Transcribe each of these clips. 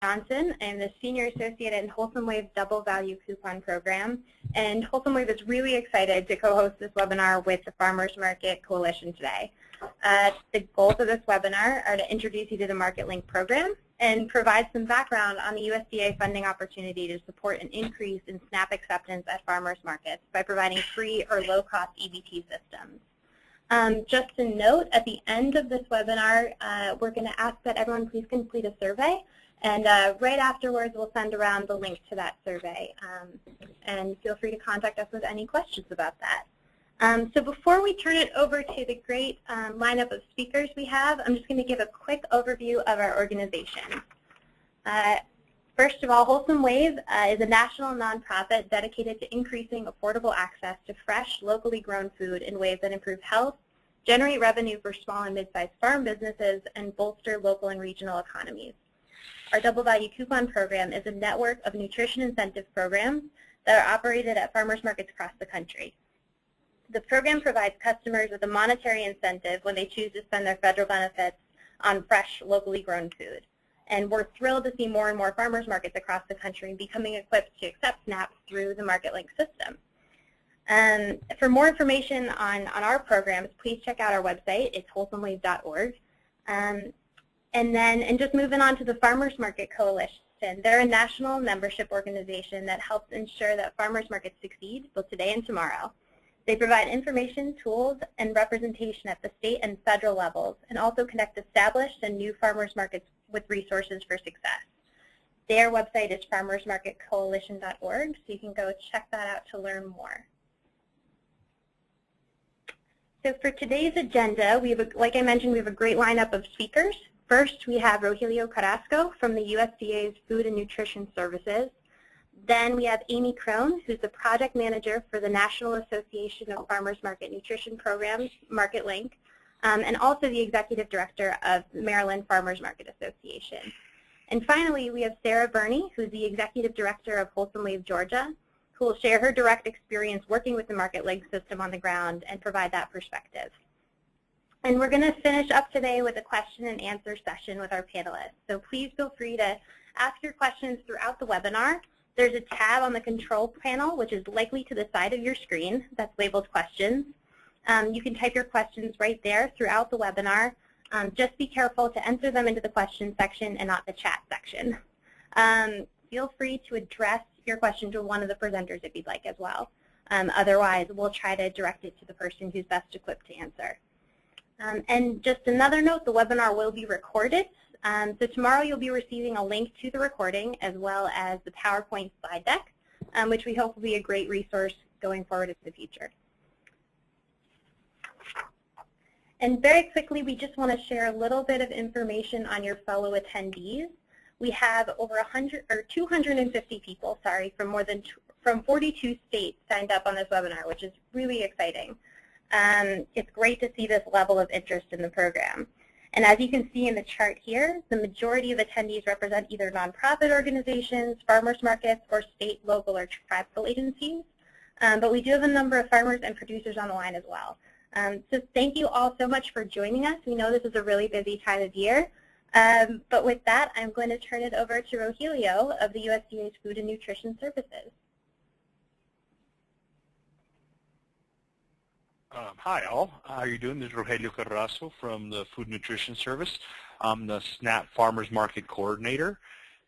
Johnson. I'm the Senior Associate in Wholesome Wave Double Value Coupon Program. And Wholesome Wave is really excited to co-host this webinar with the Farmers Market Coalition today. The goals of this webinar are to introduce you to the MarketLink program and provide some background on the USDA funding opportunity to support an increase in SNAP acceptance at farmers markets by providing free or low-cost EBT systems. Just a note, at the end of this webinar, we're going to ask that everyone please complete a survey. And right afterwards, we'll send around the link to that survey. And feel free to contact us with any questions about that. So before we turn it over to the great lineup of speakers we have, I'm just going to give a quick overview of our organization. First of all, Wholesome Wave is a national nonprofit dedicated to increasing affordable access to fresh, locally grown food in ways that improve health, generate revenue for small and mid-sized farm businesses, and bolster local and regional economies. Our Double Value Coupon Program is a network of nutrition incentive programs that are operated at farmers markets across the country. The program provides customers with a monetary incentive when they choose to spend their federal benefits on fresh, locally grown food. And we're thrilled to see more and more farmers markets across the country becoming equipped to accept SNAP through the MarketLink system. For more information on our programs, please check out our website. It's wholesomewave.org. And just moving on to the Farmers Market Coalition. They're a national membership organization that helps ensure that farmers markets succeed both today and tomorrow. They provide information, tools, and representation at the state and federal levels, and also connect established and new farmers markets with resources for success. Their website is farmersmarketcoalition.org, so you can go check that out to learn more. So for today's agenda, like I mentioned, we have a great lineup of speakers. First, we have Rogelio Carrasco from the USDA's Food and Nutrition Services. Then we have Amy Crone, who's the project manager for the National Association of Farmers Market Nutrition Programs, MarketLink, and also the executive director of the Maryland Farmers Market Association. And finally, we have Sarah Burney, who's the executive director of Wholesome Wave Georgia, who will share her direct experience working with the MarketLink system on the ground and provide that perspective. And we're going to finish up today with a question and answer session with our panelists. So please feel free to ask your questions throughout the webinar. There's a tab on the control panel, which is likely to the side of your screen, that's labeled questions. You can type your questions right there throughout the webinar. Just be careful to enter them into the question section and not the chat section. Feel free to address your question to one of the presenters if you'd like as well. Otherwise, we'll try to direct it to the person who's best equipped to answer. And just another note, the webinar will be recorded. So tomorrow you'll be receiving a link to the recording as well as the PowerPoint slide deck, which we hope will be a great resource going forward in the future. And very quickly, we just want to share a little bit of information on your fellow attendees. We have over 250 people, from 42 states signed up on this webinar, which is really exciting. It's great to see this level of interest in the program. And as you can see in the chart here, the majority of attendees represent either nonprofit organizations, farmers markets, or state, local, or tribal agencies. But we do have a number of farmers and producers on the line as well. So thank you all so much for joining us. We know this is a really busy time of year. But with that, I'm going to turn it over to Rogelio of the USDA's Food and Nutrition Services. Hi all, how are you doing? This is Rogelio Carrasco from the Food Nutrition Service. I'm the SNAP Farmers Market Coordinator,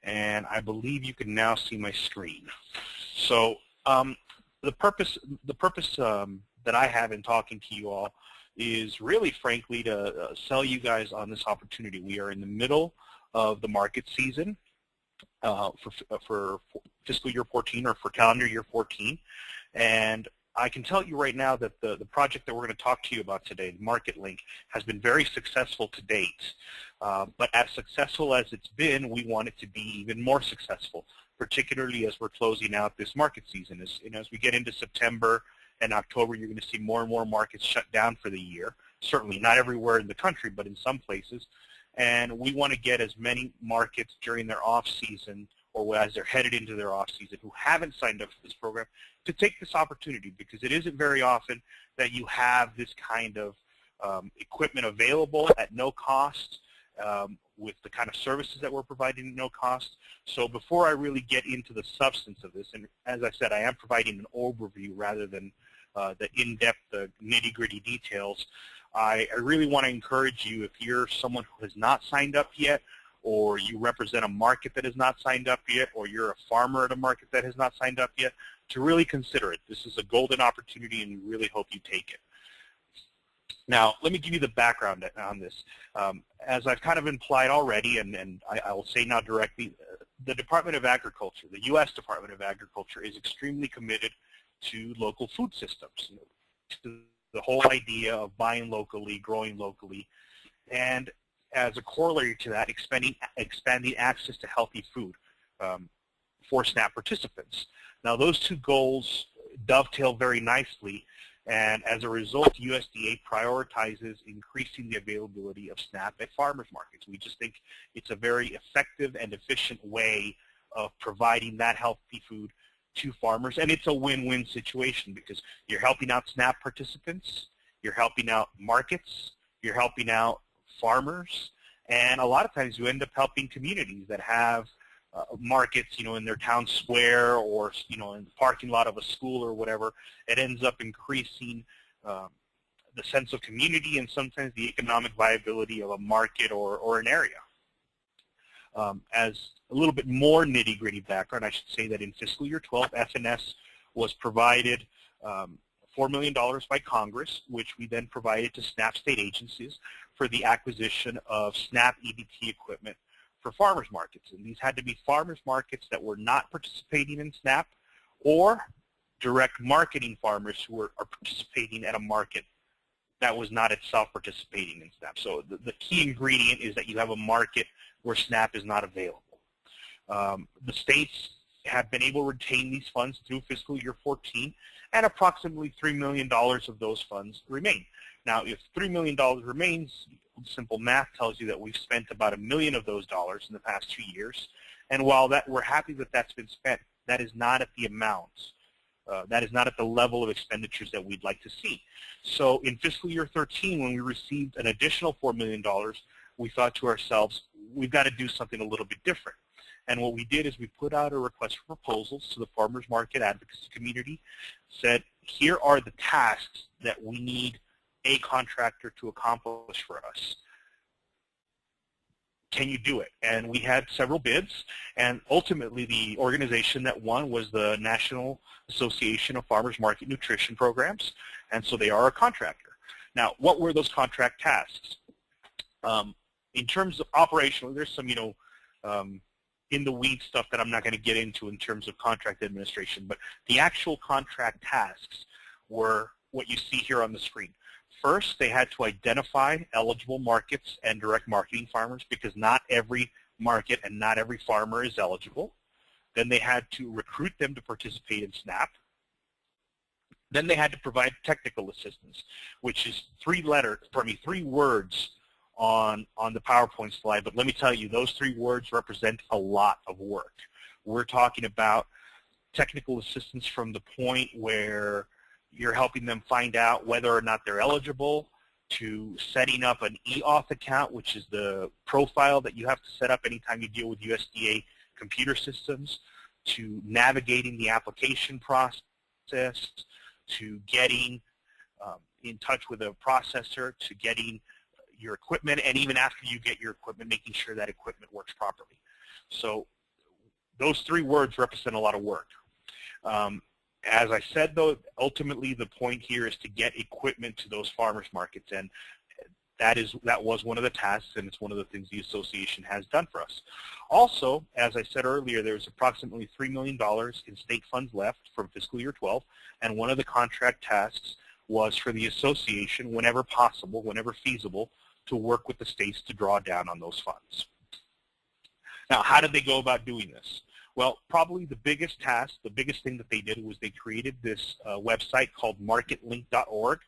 and I believe you can now see my screen. So the purpose that I have in talking to you all is really, frankly, to sell you guys on this opportunity. We are in the middle of the market season for fiscal year 14 or for calendar year 14, and I can tell you right now that the project that we're going to talk to you about today, MarketLink, has been very successful to date. But as successful as it's been, we want it to be even more successful, particularly as we're closing out this market season. As we get into September and October, you're going to see more and more markets shut down for the year. Certainly not everywhere in the country, but in some places. And we want to get as many markets during their off-season or as they're headed into their off-season who haven't signed up for this program to take this opportunity, because it isn't very often that you have this kind of equipment available at no cost with the kind of services that we're providing at no cost. So before I really get into the substance of this, and as I said, I am providing an overview rather than the in-depth, the nitty-gritty details, I really want to encourage you, if you're someone who has not signed up yet, or you represent a market that has not signed up yet, or you're a farmer at a market that has not signed up yet, to really consider it. This is a golden opportunity, and we really hope you take it. Now, let me give you the background on this. As I've kind of implied already, and I will say now directly, the Department of Agriculture, the U.S. Department of Agriculture, is extremely committed to local food systems, to the whole idea of buying locally, growing locally, and as a corollary to that, expanding access to healthy food for SNAP participants. Now, those two goals dovetail very nicely, and as a result, USDA prioritizes increasing the availability of SNAP at farmers markets. We just think it's a very effective and efficient way of providing that healthy food to farmers, and it's a win-win situation because you're helping out SNAP participants, you're helping out markets, you're helping out farmers, and a lot of times you end up helping communities that have markets, in their town square or, in the parking lot of a school or whatever. It ends up increasing the sense of community and sometimes the economic viability of a market or an area. As a little bit more nitty-gritty background, I should say that in fiscal year 12, FNS was provided $4 million by Congress, which we then provided to SNAP state agencies for the acquisition of SNAP EBT equipment for farmers markets. And these had to be farmers markets that were not participating in SNAP or direct marketing farmers who are participating at a market that was not itself participating in SNAP. So the key ingredient is that you have a market where SNAP is not available. The states have been able to retain these funds through fiscal year 14, and approximately $3 million of those funds remain. Now, if $3 million remains, simple math tells you that we've spent about $1 million of those dollars in the past 2 years. And while we're happy that that's been spent, that is not at the amount. That is not at the level of expenditures that we'd like to see. So in fiscal year 13, when we received an additional $4 million, we thought to ourselves, we've got to do something a little bit different. And what we did is we put out a request for proposals to the farmers market advocacy community, said, here are the tasks that we need a contractor to accomplish for us. Can you do it? And we had several bids, and ultimately the organization that won was the National Association of Farmers Market Nutrition Programs, and so they are a contractor. Now, what were those contract tasks? In terms of operational, there's some, in the weeds stuff that I'm not going to get into in terms of contract administration, but the actual contract tasks were what you see here on the screen. First, they had to identify eligible markets and direct marketing farmers because not every market and not every farmer is eligible. Then they had to recruit them to participate in SNAP. Then they had to provide technical assistance, which is three words on the PowerPoint slide, but let me tell you, those 3 words represent a lot of work. We're talking about technical assistance from the point where you're helping them find out whether or not they're eligible, to setting up an EAuth account, which is the profile that you have to set up anytime you deal with USDA computer systems, to navigating the application process, to getting in touch with a processor, to getting your equipment, and even after you get your equipment, making sure that equipment works properly. So those 3 words represent a lot of work. As I said, though, ultimately the point here is to get equipment to those farmers markets, and that was one of the tasks, and it's one of the things the association has done for us. Also, as I said earlier, there's approximately $3 million in state funds left from fiscal year 12, and one of the contract tasks was for the association, whenever possible, whenever feasible, to work with the states to draw down on those funds. Now, how did they go about doing this? Well, probably the biggest task, the biggest thing that they did was they created this website called MarketLink.org,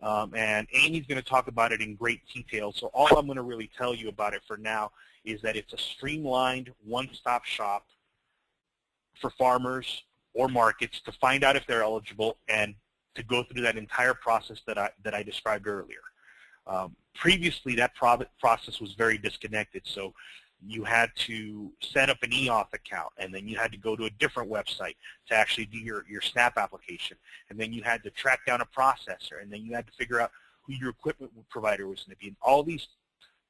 and Amy's going to talk about it in great detail, so all I'm going to really tell you about it for now is that it's a streamlined one-stop shop for farmers or markets to find out if they're eligible and to go through that entire process that I described earlier. Previously, that process was very disconnected. So you had to set up an EAuth account, and then you had to go to a different website to actually do your SNAP application. And then you had to track down a processor, and then you had to figure out who your equipment provider was going to be. And all these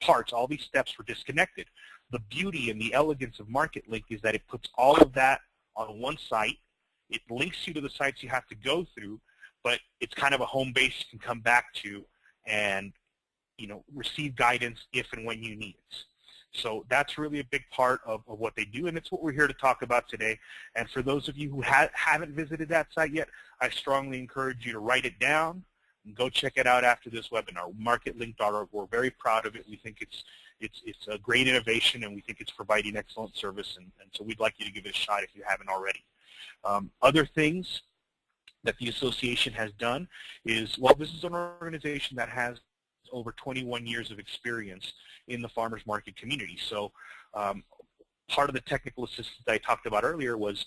parts, all these steps were disconnected. The beauty and the elegance of MarketLink is that it puts all of that on one site. It links you to the sites you have to go through, but it's kind of a home base you can come back to and, you know, receive guidance if and when you need it. So that's really a big part of what they do, and it's what we're here to talk about today. And for those of you who haven't visited that site yet, I strongly encourage you to write it down and go check it out after this webinar, marketlink.org. We're very proud of it. We think it's a great innovation, and we think it's providing excellent service, and so we'd like you to give it a shot if you haven't already. Other things that the association has done is, well, this is an organization that has over 21 years of experience in the farmers market community. So part of the technical assistance that I talked about earlier was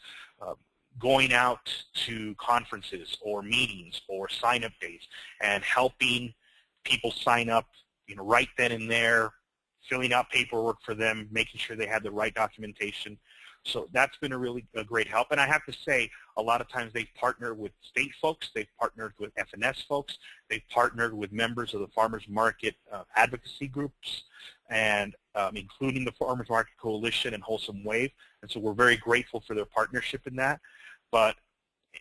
going out to conferences or meetings or sign-up days and helping people sign up, you know, right then and there, filling out paperwork for them, making sure they had the right documentation. So that's been a great help. And I have to say, a lot of times they've partnered with state folks, they've partnered with FNS folks, they've partnered with members of the farmers market advocacy groups, and including the Farmers Market Coalition and Wholesome Wave. And so we're very grateful for their partnership in that. But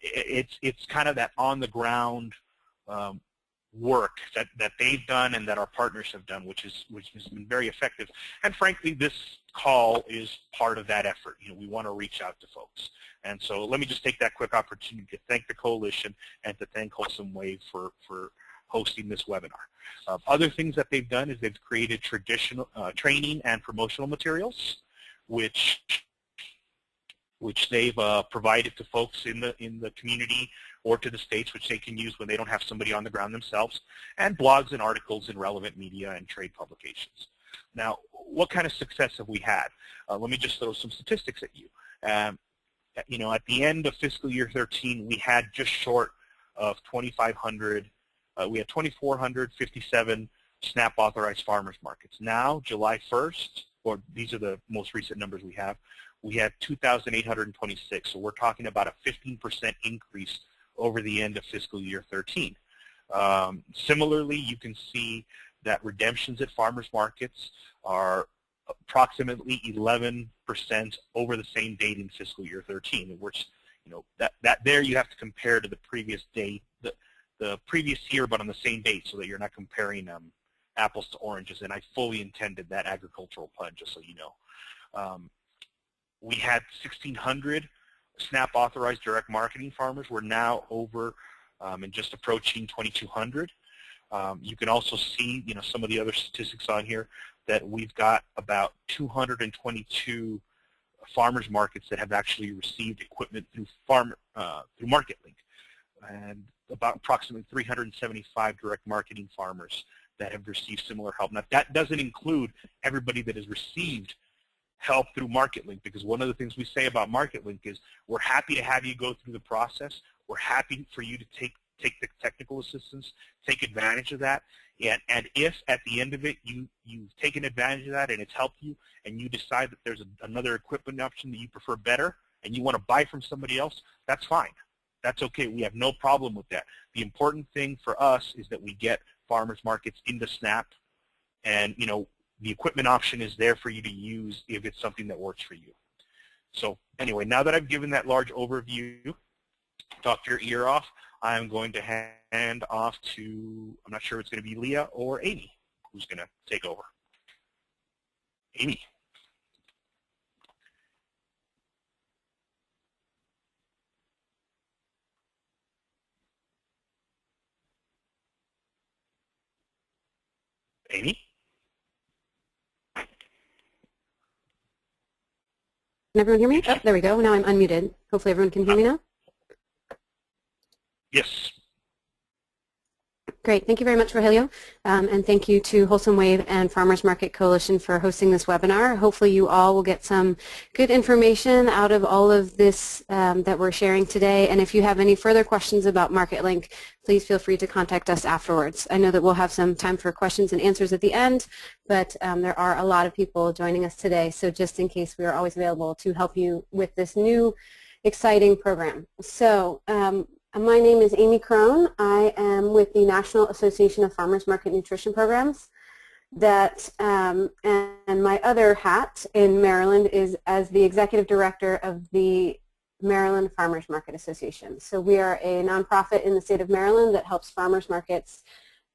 it's kind of that on-the-ground work that they've done and that our partners have done, which has been very effective. And frankly, this call is part of that effort. You know, we want to reach out to folks. And so let me just take that quick opportunity to thank the coalition and to thank Wholesome Wave for hosting this webinar. Other things that they've done is they've created traditional training and promotional materials, which they've provided to folks in the community or to the states, which they can use when they don't have somebody on the ground themselves, and blogs and articles in relevant media and trade publications. Now, what kind of success have we had? Let me just throw some statistics at you. You know, at the end of fiscal year 13, we had just short of 2,500. We had 2,457 SNAP authorized farmers markets. Now, July 1st, or these are the most recent numbers we have 2,826. So we're talking about a 15% increase over the end of fiscal year 13. Similarly, you can see that redemptions at farmers markets are approximately 11% over the same date in fiscal year 13, which, you know, that there you have to compare to the previous date, the previous year, but on the same date, so that you're not comparing apples to oranges. And I fully intended that agricultural pun, just so you know. We had 1,600 SNAP authorized direct marketing farmers. We're now over and just approaching 2,200. You can also see, you know, some of the other statistics on here that we've got about 222 farmers markets that have actually received equipment through MarketLink, and about approximately 375 direct marketing farmers that have received similar help. Now, that doesn't include everybody that has received help through MarketLink, because one of the things we say about MarketLink is we're happy to have you go through the process. We're happy for you to take the technical assistance, take advantage of that, and if at the end of it you've taken advantage of that and it's helped you, and you decide that there's another equipment option that you prefer better and you want to buy from somebody else, that's fine. That's okay. We have no problem with that. The important thing for us is that we get farmers markets into SNAP, and, you know, the equipment option is there for you to use if it's something that works for you. So anyway, now that I've given that large overview, talk your ear off, I'm going to hand off to, I'm not sure if it's going to be Leah or Amy who's going to take over. Amy. Amy? Can everyone hear me? Oh, there we go. Now I'm unmuted. Hopefully everyone can hear me now. Yes. Great. Thank you very much, Rogelio. And thank you to Wholesome Wave and Farmers Market Coalition for hosting this webinar. Hopefully you all will get some good information out of all of this that we're sharing today. And if you have any further questions about MarketLink, please feel free to contact us afterwards. I know that we'll have some time for questions and answers at the end, but there are a lot of people joining us today. So just in case, we are always available to help you with this new exciting program. So my name is Amy Crone. I am with the National Association of Farmers Market Nutrition Programs. And my other hat in Maryland is as the Executive Director of the Maryland Farmers Market Association. So we are a nonprofit in the state of Maryland that helps farmers markets,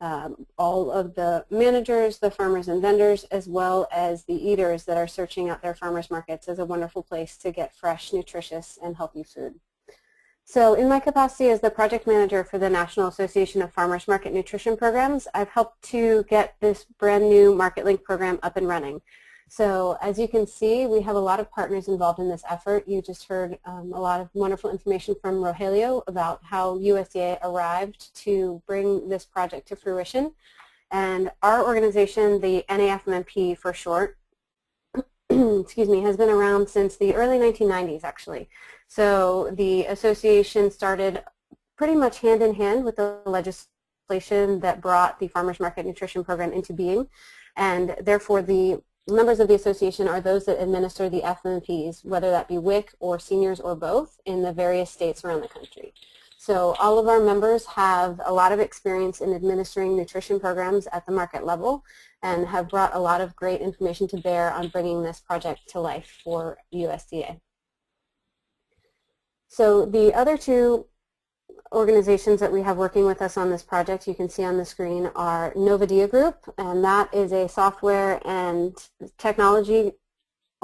all of the managers, the farmers and vendors, as well as the eaters that are searching out their farmers markets as a wonderful place to get fresh, nutritious, and healthy food. So in my capacity as the project manager for the National Association of Farmers Market Nutrition Programs, I've helped to get this brand new MarketLink program up and running. So as you can see, we have a lot of partners involved in this effort. You just heard a lot of wonderful information from Rogelio about how USDA arrived to bring this project to fruition. And our organization, the NAFMNP for short, excuse me, has been around since the early 1990s actually. So the association started pretty much hand in hand with the legislation that brought the Farmers Market Nutrition Program into being, and therefore the members of the association are those that administer the FMPs, whether that be WIC or seniors or both, in the various states around the country. So all of our members have a lot of experience in administering nutrition programs at the market level and have brought a lot of great information to bear on bringing this project to life for USDA. So the other two organizations that we have working with us on this project, you can see on the screen, are Novadia Group, and that is a software and technology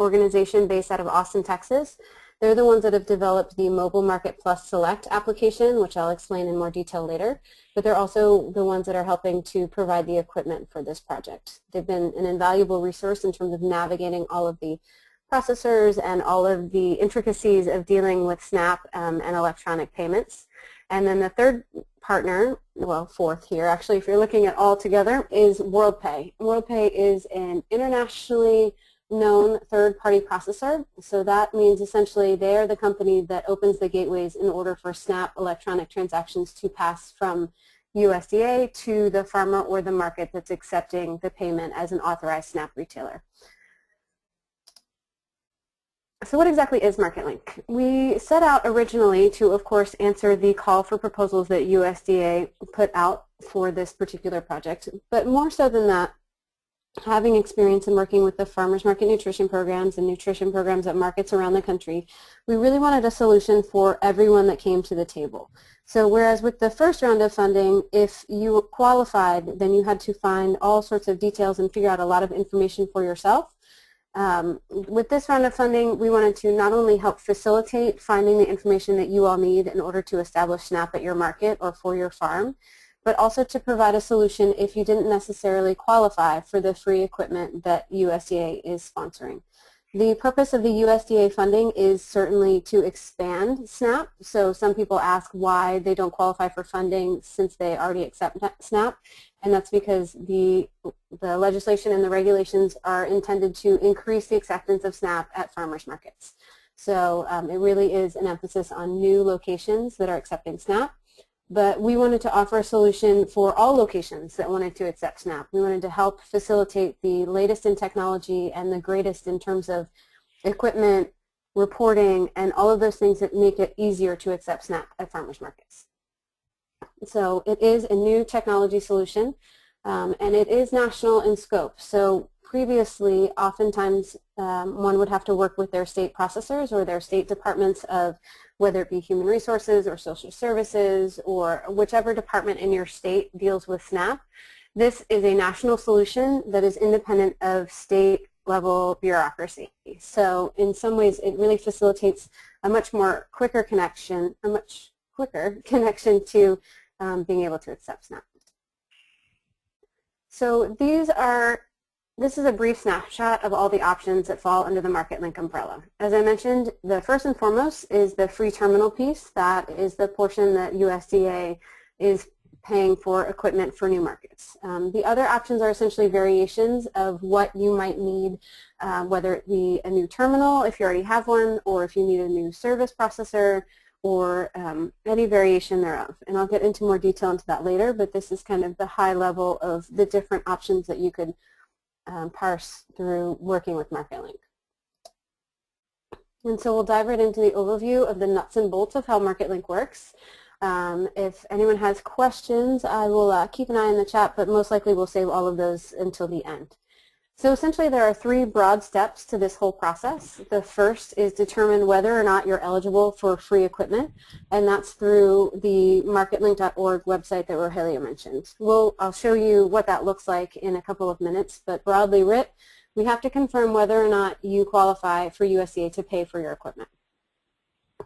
organization based out of Austin, Texas. They're the ones that have developed the Mobile Market Plus Select application, which I'll explain in more detail later, but they're also the ones that are helping to provide the equipment for this project. They've been an invaluable resource in terms of navigating all of the processors and all of the intricacies of dealing with SNAP and electronic payments. And then the third partner, well, fourth here, actually, if you're looking at all together, is WorldPay. WorldPay is an internationally known third-party processor. So that means essentially they are the company that opens the gateways in order for SNAP electronic transactions to pass from USDA to the farmer or the market that's accepting the payment as an authorized SNAP retailer. So what exactly is MarketLink? We set out originally to, of course, answer the call for proposals that USDA put out for this particular project. But more so than that, having experience in working with the farmers market nutrition programs and nutrition programs at markets around the country, we really wanted a solution for everyone that came to the table. So whereas with the first round of funding, if you qualified, then you had to find all sorts of details and figure out a lot of information for yourself. With this round of funding, we wanted to not only help facilitate finding the information that you all need in order to establish SNAP at your market or for your farm, but also to provide a solution if you didn't necessarily qualify for the free equipment that USDA is sponsoring. The purpose of the USDA funding is certainly to expand SNAP. So some people ask why they don't qualify for funding since they already accept SNAP, and that's because the legislation and the regulations are intended to increase the acceptance of SNAP at farmers markets. So it really is an emphasis on new locations that are accepting SNAP. But we wanted to offer a solution for all locations that wanted to accept SNAP. We wanted to help facilitate the latest in technology and the greatest in terms of equipment, reporting, and all of those things that make it easier to accept SNAP at farmers markets. So it is a new technology solution, and it is national in scope. So previously, oftentimes, one would have to work with their state processors or their state departments of whether it be human resources or social services or whichever department in your state deals with SNAP. This is a national solution that is independent of state level bureaucracy. So in some ways it really facilitates a much quicker connection to being able to accept SNAP. So this is a brief snapshot of all the options that fall under the MarketLink umbrella. As I mentioned, the first and foremost is the free terminal piece. That is the portion that USDA is paying for equipment for new markets. The other options are essentially variations of what you might need, whether it be a new terminal if you already have one, or if you need a new service processor, or any variation thereof. And I'll get into more detail into that later, but this is kind of the high level of the different options that you could parse through working with MarketLink. And so we'll dive right into the overview of the nuts and bolts of how MarketLink works. If anyone has questions, I will keep an eye on the chat, but most likely we'll save all of those until the end. So essentially there are 3 broad steps to this whole process. The first is determine whether or not you're eligible for free equipment, and that's through the marketlink.org website that Rogelio mentioned. I'll show you what that looks like in a couple of minutes, but broadly writ, we have to confirm whether or not you qualify for USDA to pay for your equipment.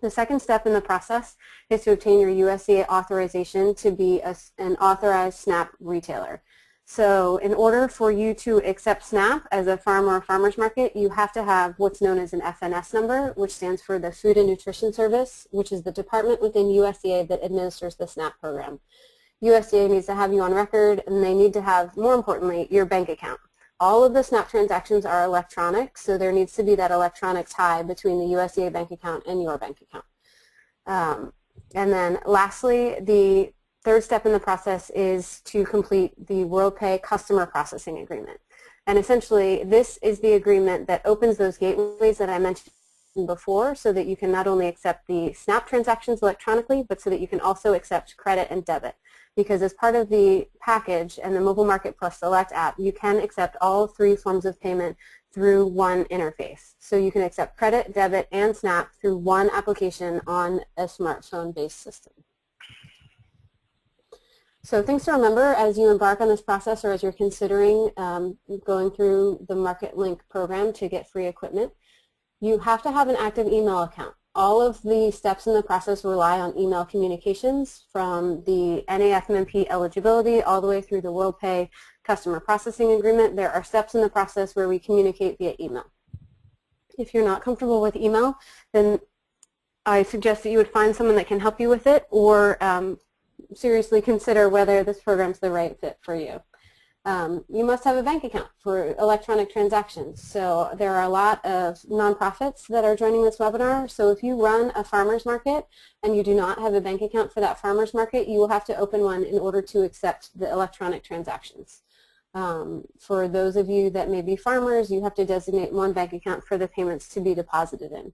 The second step in the process is to obtain your USDA authorization to be an authorized SNAP retailer. So in order for you to accept SNAP as a farm or a farmer's market, you have to have what's known as an FNS number, which stands for the Food and Nutrition Service, which is the department within USDA that administers the SNAP program. USDA needs to have you on record, and they need to have, more importantly, your bank account. All of the SNAP transactions are electronic, so there needs to be that electronic tie between the USDA bank account and your bank account. And then lastly, the third step in the process is to complete the WorldPay customer processing agreement. And essentially, this is the agreement that opens those gateways that I mentioned before, so that you can not only accept the SNAP transactions electronically, but so that you can also accept credit and debit. Because as part of the package and the Mobile Market Plus Select app, you can accept all 3 forms of payment through one interface. So you can accept credit, debit, and SNAP through one application on a smartphone-based system. So things to remember as you embark on this process, or as you're considering going through the MarketLink program to get free equipment, you have to have an active email account. All of the steps in the process rely on email communications, from the NAFMMP eligibility all the way through the WorldPay customer processing agreement. There are steps in the process where we communicate via email. If you're not comfortable with email, then I suggest that you would find someone that can help you with it, or seriously consider whether this program's the right fit for you. You must have a bank account for electronic transactions. So there are a lot of nonprofits that are joining this webinar. So if you run a farmer's market and you do not have a bank account for that farmer's market, you will have to open one in order to accept the electronic transactions. For those of you that may be farmers, you have to designate one bank account for the payments to be deposited in.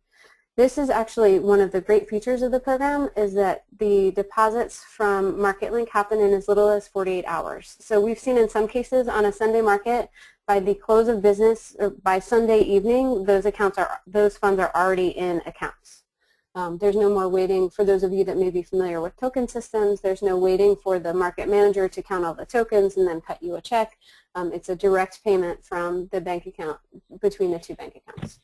This is actually one of the great features of the program, is that the deposits from MarketLink happen in as little as 48 hours. So we've seen in some cases on a Sunday market, by the close of business, or by Sunday evening, those funds are already in accounts. There's no more waiting. For those of you that may be familiar with token systems, there's no waiting for the market manager to count all the tokens and then cut you a check. It's a direct payment from the bank account between the 2 bank accounts.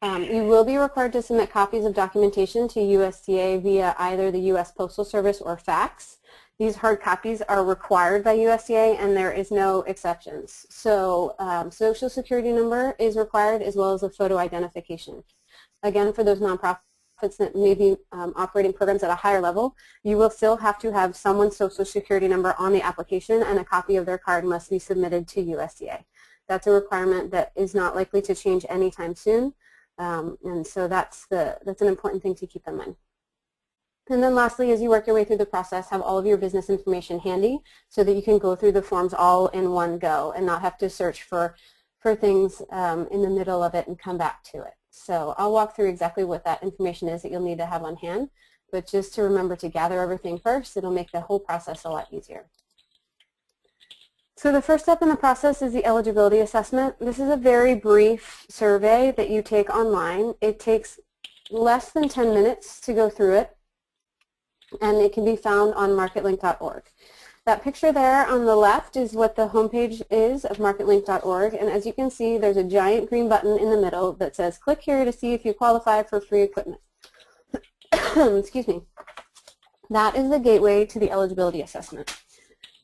You will be required to submit copies of documentation to USDA via either the U.S. Postal Service or fax. These hard copies are required by USDA, and there is no exceptions. So Social Security number is required, as well as a photo identification. Again, for those nonprofits that may be operating programs at a higher level, you will still have to have someone's Social Security number on the application, and a copy of their card must be submitted to USDA. That's a requirement that is not likely to change anytime soon. And so that's an important thing to keep in mind. And then lastly, as you work your way through the process, have all of your business information handy so that you can go through the forms all in one go and not have to search for things in the middle of it and come back to it. So I'll walk through exactly what that information is that you'll need to have on hand, but just to remember to gather everything first, it'll make the whole process a lot easier. So the first step in the process is the eligibility assessment. This is a very brief survey that you take online. It takes less than 10 minutes to go through it, and it can be found on marketlink.org. That picture there on the left is what the homepage is of marketlink.org, and as you can see, there's a giant green button in the middle that says, click here to see if you qualify for free equipment. Excuse me. That is the gateway to the eligibility assessment.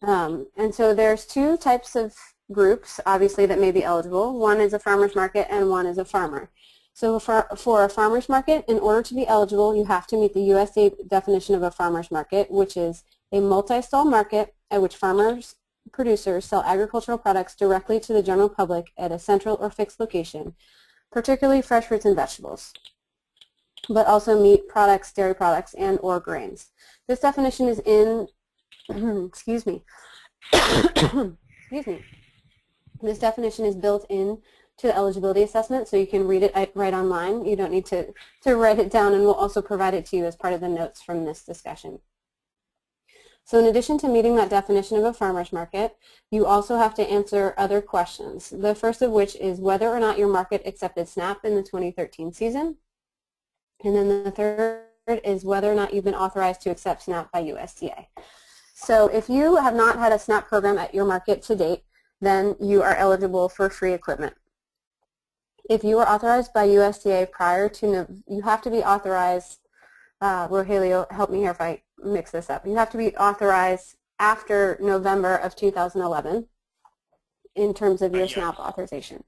And so there's 2 types of groups, obviously, that may be eligible. One is a farmer's market and one is a farmer. So for a farmer's market, in order to be eligible, you have to meet the USDA definition of a farmer's market, which is a multi-stall market at which farmers, producers sell agricultural products directly to the general public at a central or fixed location, particularly fresh fruits and vegetables, but also meat products, dairy products, and or grains. This definition is in, excuse me, excuse me. This definition is built in to the eligibility assessment, so you can read it right online. You don't need to write it down, and we'll also provide it to you as part of the notes from this discussion. So in addition to meeting that definition of a farmer's market, you also have to answer other questions. The first of which is whether or not your market accepted SNAP in the 2013 season. And then the third is whether or not you've been authorized to accept SNAP by USDA. So if you have not had a SNAP program at your market to date, then you are eligible for free equipment. If you are authorized by USDA prior to, you have to be authorized, Rogelio, help me here if I mix this up. You have to be authorized after November of 2011 in terms of your SNAP authorization.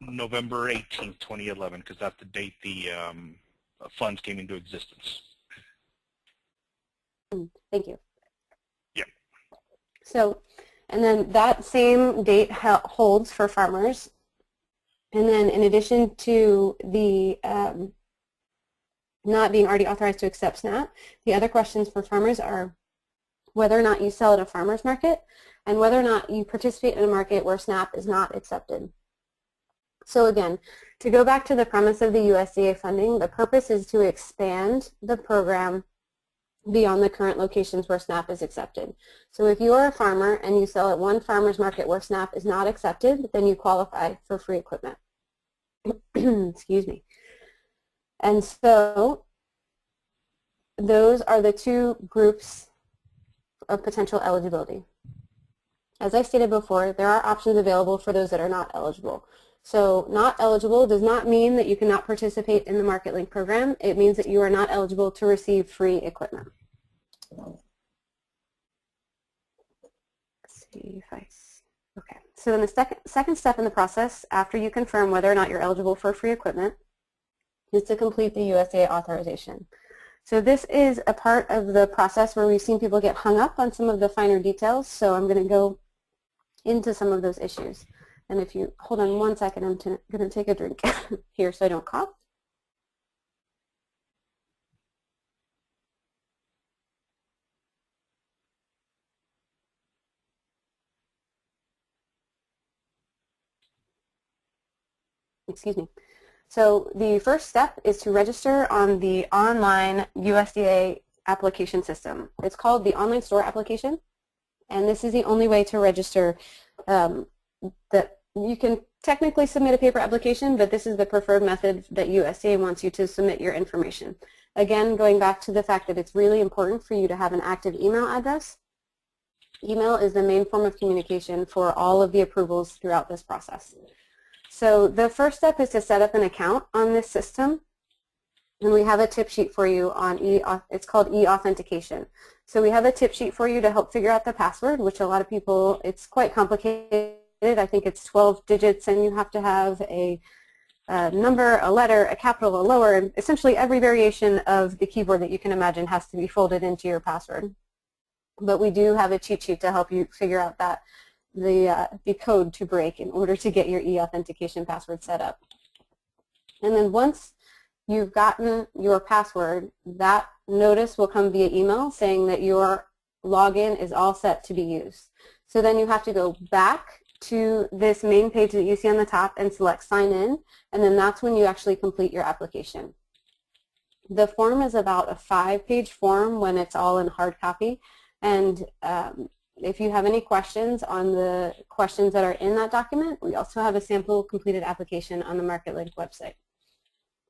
November 18th, 2011, because that's the date the funds came into existence. Thank you. Yeah. So, and then that same date holds for farmers. And then in addition to the not being already authorized to accept SNAP, the other questions for farmers are whether or not you sell at a farmer's market and whether or not you participate in a market where SNAP is not accepted. So again, to go back to the premise of the USDA funding, the purpose is to expand the program beyond the current locations where SNAP is accepted. So if you are a farmer and you sell at one farmer's market where SNAP is not accepted, then you qualify for free equipment. Excuse me. And so those are the two groups of potential eligibility. As I stated before, there are options available for those that are not eligible. So not eligible does not mean that you cannot participate in the MarketLink program. It means that you are not eligible to receive free equipment. Let's see if I see. Okay. So then the second step in the process, after you confirm whether or not you're eligible for free equipment, is to complete the USDA authorization. So this is a part of the process where we've seen people get hung up on some of the finer details, so I'm going to go into some of those issues. And if you hold on one second, I'm going to take a drink here so I don't cough. Excuse me. So the first step is to register on the online USDA application system. It's called the Online Store Application, and this is the only way to register. That you can technically submit a paper application, but this is the preferred method that USDA wants you to submit your information. Again, going back to the fact that it's really important for you to have an active email address. Email is the main form of communication for all of the approvals throughout this process. So the first step is to set up an account on this system, and we have a tip sheet for you on it's called EAuthentication. So we have a tip sheet for you to help figure out the password, which a lot of people, it's quite complicated. I think it's 12 digits, and you have to have a number, a letter, a capital, a lower, and essentially every variation of the keyboard that you can imagine has to be folded into your password. But we do have a cheat sheet to help you figure out that the code to break in order to get your EAuthentication password set up. And then once you've gotten your password, that notice will come via email saying that your login is all set to be used. So then you have to go back to this main page that you see on the top and select sign in, and then that's when you actually complete your application. The form is about a 5-page form when it's all in hard copy, and if you have any questions on the questions that are in that document, we also have a sample completed application on the MarketLink website.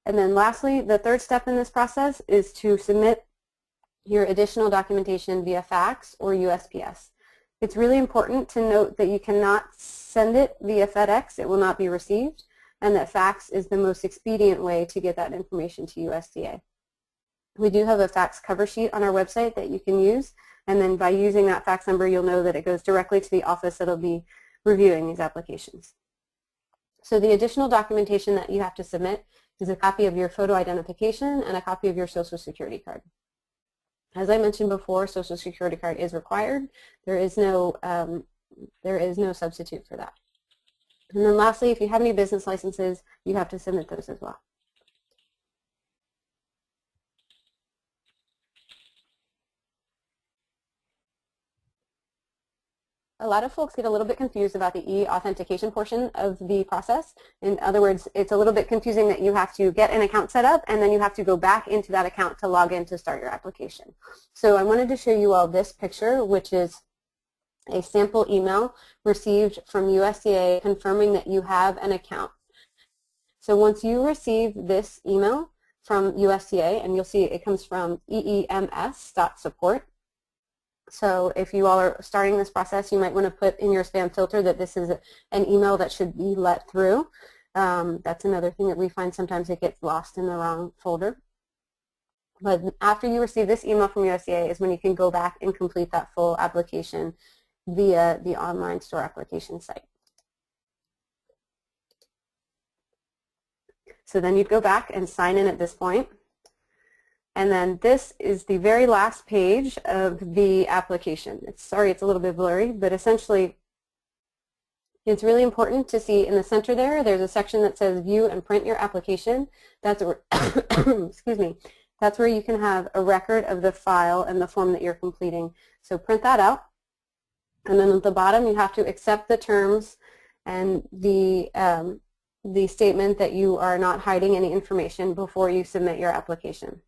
And then lastly, the third step in this process is to submit your additional documentation via fax or USPS. It's really important to note that you cannot send it via FedEx. It will not be received, and that fax is the most expedient way to get that information to USDA. We do have a fax cover sheet on our website that you can use, and then by using that fax number, you'll know that it goes directly to the office that will be reviewing these applications. So the additional documentation that you have to submit is a copy of your photo identification and a copy of your Social Security card. As I mentioned before, Social Security card is required. There is no substitute for that. And then lastly, if you have any business licenses, you have to submit those as well. A lot of folks get a little bit confused about the EAuthentication portion of the process. In other words, it's a little bit confusing that you have to get an account set up and then you have to go back into that account to log in to start your application. So I wanted to show you all this picture, which is a sample email received from USDA confirming that you have an account. So once you receive this email from USDA, and you'll see it comes from eems.support. So if you all are starting this process, you might want to put in your spam filter that this is an email that should be let through. That's another thing that we find sometimes it gets lost in the wrong folder. But after you receive this email from USDA is when you can go back and complete that full application via the online store application site. So then you'd go back and sign in at this point. And then this is the very last page of the application. Sorry, it's a little bit blurry, but essentially it's really important to see in the center there's a section that says view and print your application. That's where, excuse me, that's where you can have a record of the file and the form that you're completing. So print that out. And then at the bottom you have to accept the terms and the statement that you are not hiding any information before you submit your application.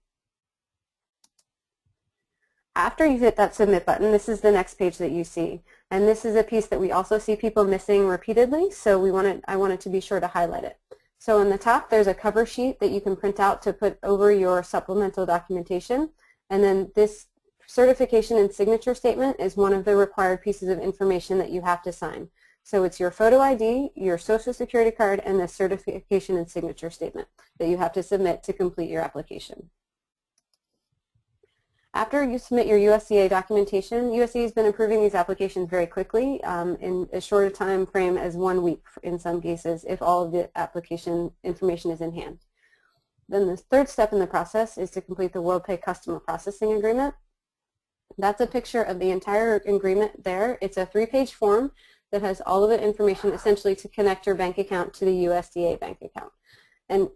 After you hit that submit button, this is the next page that you see. And this is a piece that we also see people missing repeatedly, so I wanted to be sure to highlight it. So on the top, there's a cover sheet that you can print out to put over your supplemental documentation. And then this certification and signature statement is one of the required pieces of information that you have to sign. So it's your photo ID, your Social Security card, and the certification and signature statement that you have to submit to complete your application. After you submit your USDA documentation, USDA has been approving these applications very quickly in as short a time frame as 1 week in some cases if all of the application information is in hand. Then the third step in the process is to complete the WorldPay Customer Processing Agreement. That's a picture of the entire agreement there. It's a 3-page form that has all of the information essentially to connect your bank account to the USDA bank account. And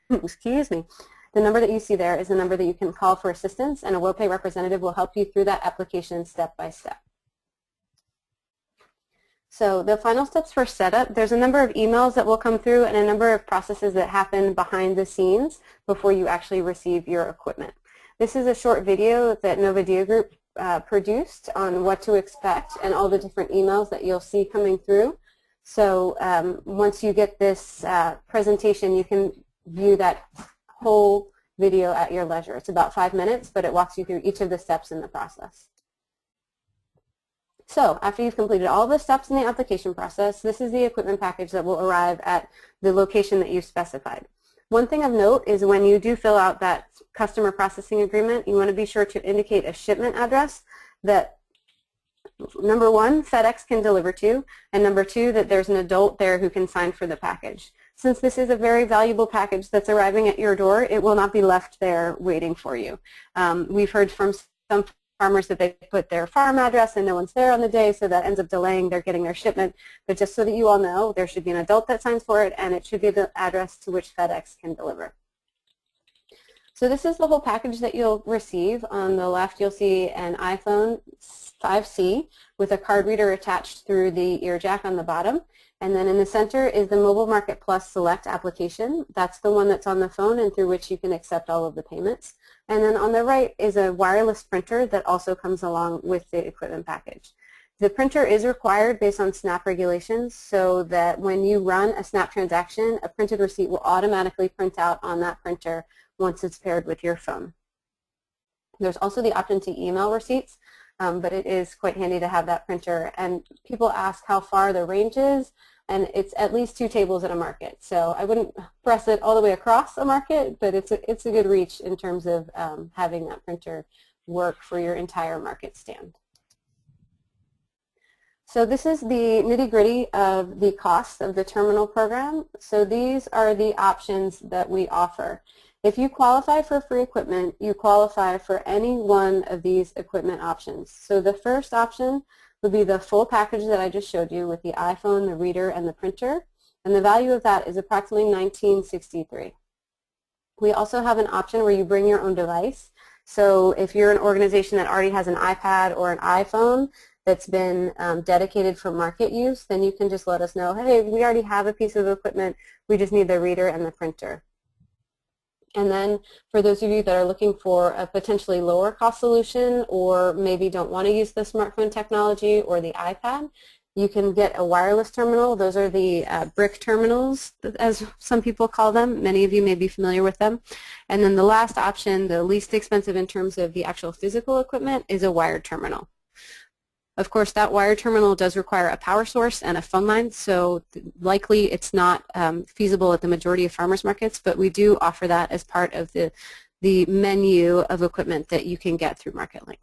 excuse me. The number that you see there is the number that you can call for assistance, and a WorldPay representative will help you through that application step by step. So the final steps for setup, there's a number of emails that will come through and a number of processes that happen behind the scenes before you actually receive your equipment. This is a short video that Nova Dia Group produced on what to expect and all the different emails that you'll see coming through. So once you get this presentation, you can view that whole video at your leisure. It's about 5 minutes, but it walks you through each of the steps in the process. So after you've completed all the steps in the application process, this is the equipment package that will arrive at the location that you've specified. One thing of note is when you do fill out that customer processing agreement, you want to be sure to indicate a shipment address that, number one, FedEx can deliver to, and number two, that there's an adult there who can sign for the package. Since this is a very valuable package that's arriving at your door, it will not be left there waiting for you. We've heard from some farmers that they put their farm address and no one's there on the day, so that ends up delaying their getting their shipment. But just so that you all know, there should be an adult that signs for it, and it should be the address to which FedEx can deliver. So this is the whole package that you'll receive. On the left, you'll see an iPhone 5C with a card reader attached through the ear jack on the bottom. And then in the center is the Mobile Market Plus Select application. That's the one that's on the phone and through which you can accept all of the payments. And then on the right is a wireless printer that also comes along with the equipment package. The printer is required based on SNAP regulations, so that when you run a SNAP transaction, a printed receipt will automatically print out on that printer once it's paired with your phone. There's also the option to email receipts, but it is quite handy to have that printer. And people ask how far the range is, and it's at least 2 tables at a market. So I wouldn't press it all the way across a market, but it's a good reach in terms of having that printer work for your entire market stand. So this is the nitty-gritty of the costs of the terminal program. So these are the options that we offer. If you qualify for free equipment, you qualify for any one of these equipment options. So the first option would be the full package that I just showed you with the iPhone, the reader, and the printer. And the value of that is approximately $19.63. We also have an option where you bring your own device. So if you're an organization that already has an iPad or an iPhone that's been dedicated for market use, then you can just let us know, hey, we already have a piece of equipment, we just need the reader and the printer. And then for those of you that are looking for a potentially lower cost solution or maybe don't want to use the smartphone technology or the iPad, you can get a wireless terminal. Those are the brick terminals, as some people call them. Many of you may be familiar with them. And then the last option, the least expensive in terms of the actual physical equipment, is a wired terminal. Of course, that wired terminal does require a power source and a phone line, so likely it's not feasible at the majority of farmers markets, but we do offer that as part of the menu of equipment that you can get through MarketLink.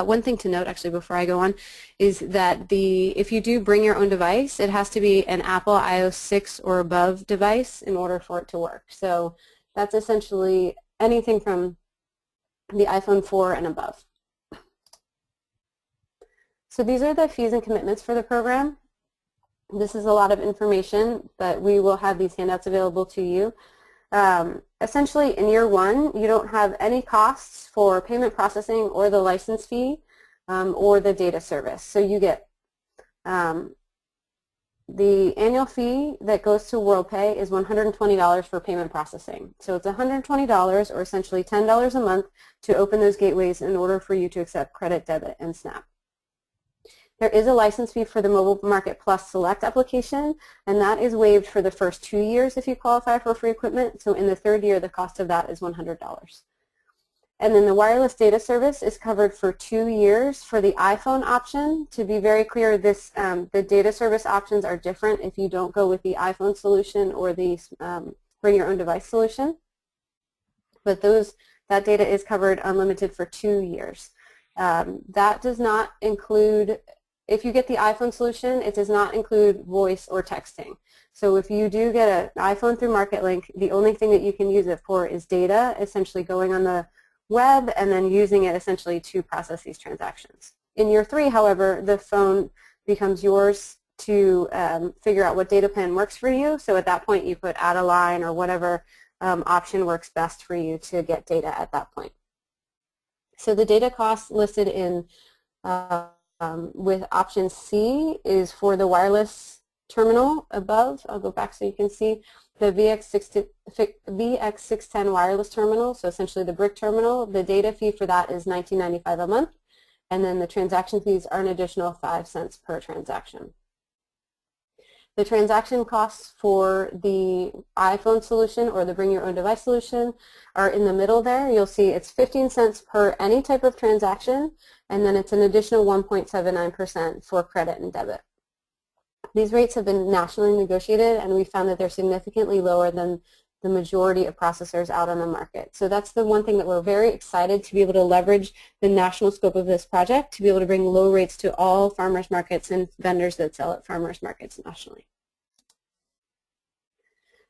One thing to note, actually, before I go on, is that if you do bring your own device, it has to be an Apple iOS 6 or above device in order for it to work. So that's essentially anything from the iPhone 4 and above. So these are the fees and commitments for the program. This is a lot of information, but we will have these handouts available to you. Essentially, in year one, you don't have any costs for payment processing or the license fee or the data service. So you get the annual fee that goes to WorldPay is $120 for payment processing. So it's $120 or essentially $10 a month to open those gateways in order for you to accept credit, debit, and SNAP. There is a license fee for the Mobile Market Plus Select application, and that is waived for the first 2 years if you qualify for free equipment. So in the third year, the cost of that is $100. And then the wireless data service is covered for 2 years for the iPhone option. To be very clear, the data service options are different if you don't go with the iPhone solution or the bring your own device solution. But that data is covered unlimited for 2 years. That does not include, if you get the iPhone solution, it does not include voice or texting. So if you do get an iPhone through MarketLink, the only thing that you can use it for is data, essentially going on the web and then using it essentially to process these transactions. In year 3, however, the phone becomes yours to figure out what data plan works for you. So at that point, you could add a line or whatever option works best for you to get data at that point. So the data cost listed in with option C is for the wireless terminal above. I'll go back so you can see the VX610 wireless terminal, so essentially the brick terminal. The data fee for that is $19.95 a month, and then the transaction fees are an additional 5 cents per transaction. The transaction costs for the iPhone solution or the bring your own device solution are in the middle there. You'll see it's 15 cents per any type of transaction, and then it's an additional 1.79% for credit and debit. These rates have been nationally negotiated, and we found that they're significantly lower than the majority of processors out on the market. So that's the one thing that we're very excited to be able to leverage the national scope of this project to be able to bring low rates to all farmers markets and vendors that sell at farmers markets nationally.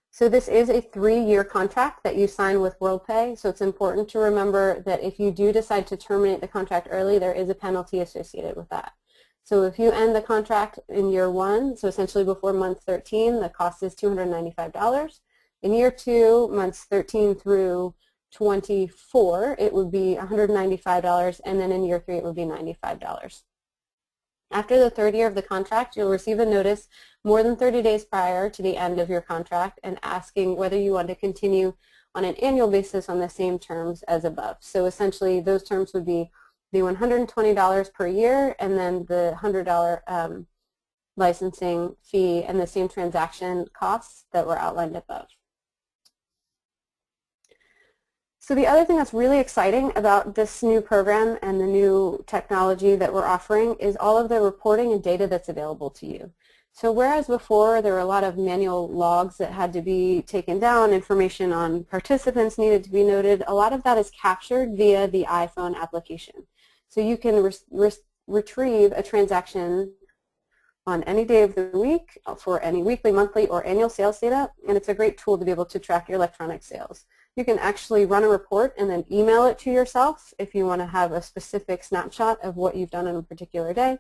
So this is a 3-year contract that you sign with WorldPay, so it's important to remember that if you do decide to terminate the contract early, there is a penalty associated with that. So if you end the contract in year 1, so essentially before month 13, the cost is $295. In year 2, months 13 through 24, it would be $195, and then in year 3, it would be $95. After the 3rd year of the contract, you'll receive a notice more than 30 days prior to the end of your contract and asking whether you want to continue on an annual basis on the same terms as above. So essentially, those terms would be the $120 per year and then the $100 licensing fee and the same transaction costs that were outlined above. So the other thing that's really exciting about this new program and the new technology that we're offering is all of the reporting and data that's available to you. So whereas before there were a lot of manual logs that had to be taken down, information on participants needed to be noted, a lot of that is captured via the iPhone application. So you can retrieve a transaction on any day of the week for any weekly, monthly, or annual sales data, and it's a great tool to be able to track your electronic sales. You can actually run a report and then email it to yourself if you want to have a specific snapshot of what you've done on a particular day,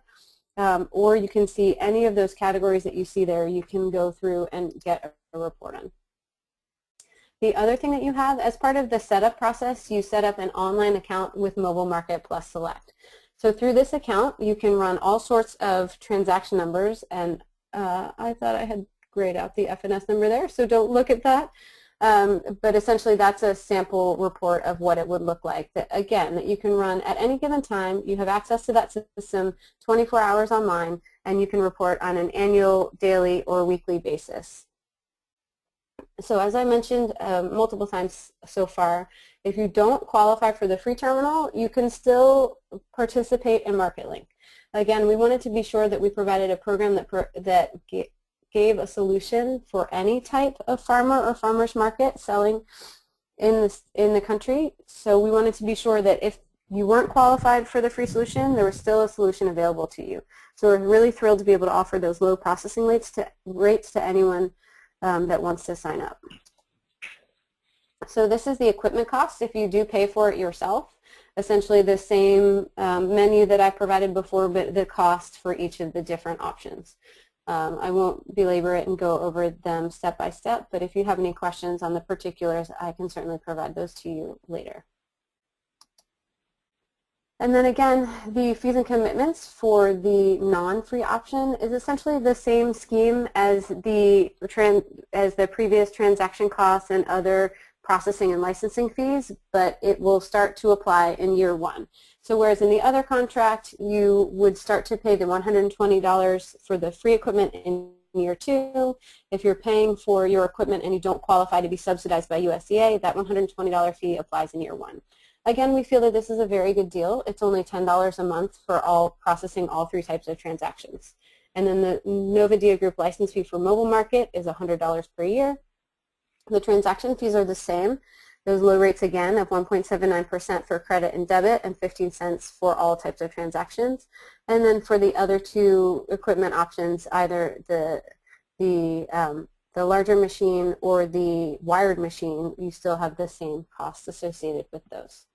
or you can see any of those categories that you see there. You can go through and get a report on. The other thing that you have, as part of the setup process, you set up an online account with Mobile Market Plus Select. So through this account, you can run all sorts of transaction numbers, and I thought I had grayed out the FNS number there, so don't look at that. But essentially, that's a sample report of what it would look like. That, again, that you can run at any given time. You have access to that system 24 hours online, and you can report on an annual, daily, or weekly basis. So as I mentioned multiple times so far, if you don't qualify for the free terminal, you can still participate in MarketLink. Again, we wanted to be sure that we provided a program that gave a solution for any type of farmer or farmer's market selling in the country. So we wanted to be sure that if you weren't qualified for the free solution, there was still a solution available to you. So we're really thrilled to be able to offer those low processing rates to anyone that wants to sign up. So this is the equipment cost if you do pay for it yourself. Essentially the same menu that I provided before, but the cost for each of the different options. I won't belabor it and go over them step by step, but if you have any questions on the particulars, I can certainly provide those to you later. And then again, the fees and commitments for the non-free option is essentially the same scheme as the previous transaction costs and other processing and licensing fees, but it will start to apply in year one. So whereas in the other contract, you would start to pay the $120 for the free equipment in year two, if you're paying for your equipment and you don't qualify to be subsidized by USDA, that $120 fee applies in year one. Again, we feel that this is a very good deal. It's only $10 a month for processing all three types of transactions. And then the NovaDia Group license fee for mobile market is $100 per year. The transaction fees are the same. Those low rates again of 1.79% for credit and debit and 15 cents for all types of transactions. And then for the other two equipment options, either the larger machine or the wired machine, you still have the same costs associated with those.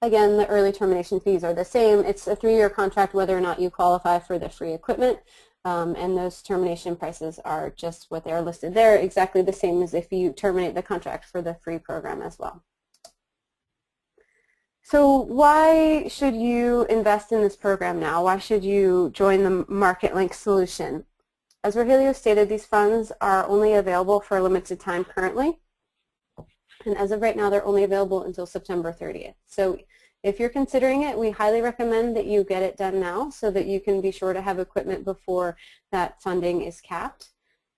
Again, the early termination fees are the same. It's a 3-year contract whether or not you qualify for the free equipment, and those termination prices are just what they are listed there, exactly the same as if you terminate the contract for the free program as well. So why should you invest in this program now? Why should you join the MarketLink solution? As Rogelio stated, these funds are only available for a limited time currently, and as of right now, they're only available until September 30th. So if you're considering it, we highly recommend that you get it done now so that you can be sure to have equipment before that funding is capped.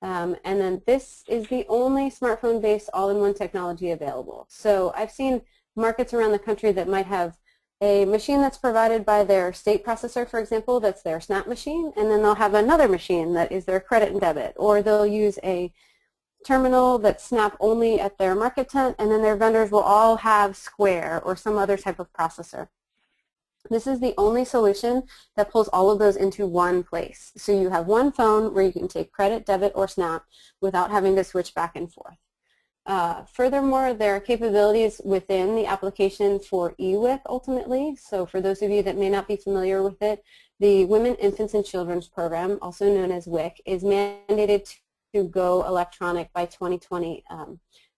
And then this is the only smartphone-based all-in-one technology available. So I've seen markets around the country that might have a machine that's provided by their state processor, for example, that's their SNAP machine, and then they'll have another machine that is their credit and debit, or they'll use a terminal that's SNAP only at their market tent, and then their vendors will all have Square or some other type of processor. This is the only solution that pulls all of those into one place. So you have one phone where you can take credit, debit, or SNAP without having to switch back and forth. Furthermore, there are capabilities within the application for EWIC ultimately. So for those of you that may not be familiar with it, the Women, Infants, and Children's Program, also known as WIC, is mandated to go electronic by 2020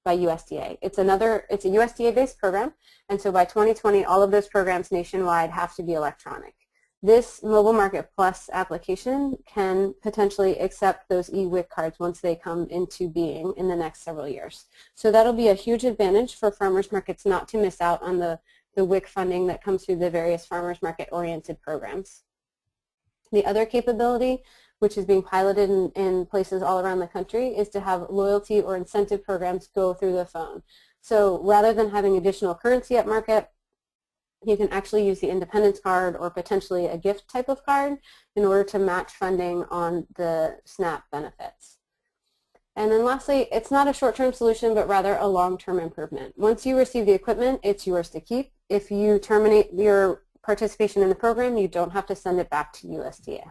by USDA. It's a USDA-based program, and so by 2020, all of those programs nationwide have to be electronic. This Mobile Market Plus application can potentially accept those eWIC cards once they come into being in the next several years. So that'll be a huge advantage for farmers markets not to miss out on the WIC funding that comes through the various farmers market-oriented programs. The other capability, which is being piloted in places all around the country, is to have loyalty or incentive programs go through the phone. So rather than having additional currency at market, you can actually use the Independence card or potentially a gift type of card in order to match funding on the SNAP benefits. And then lastly, it's not a short-term solution, but rather a long-term improvement. Once you receive the equipment, it's yours to keep. If you terminate your participation in the program, you don't have to send it back to USDA.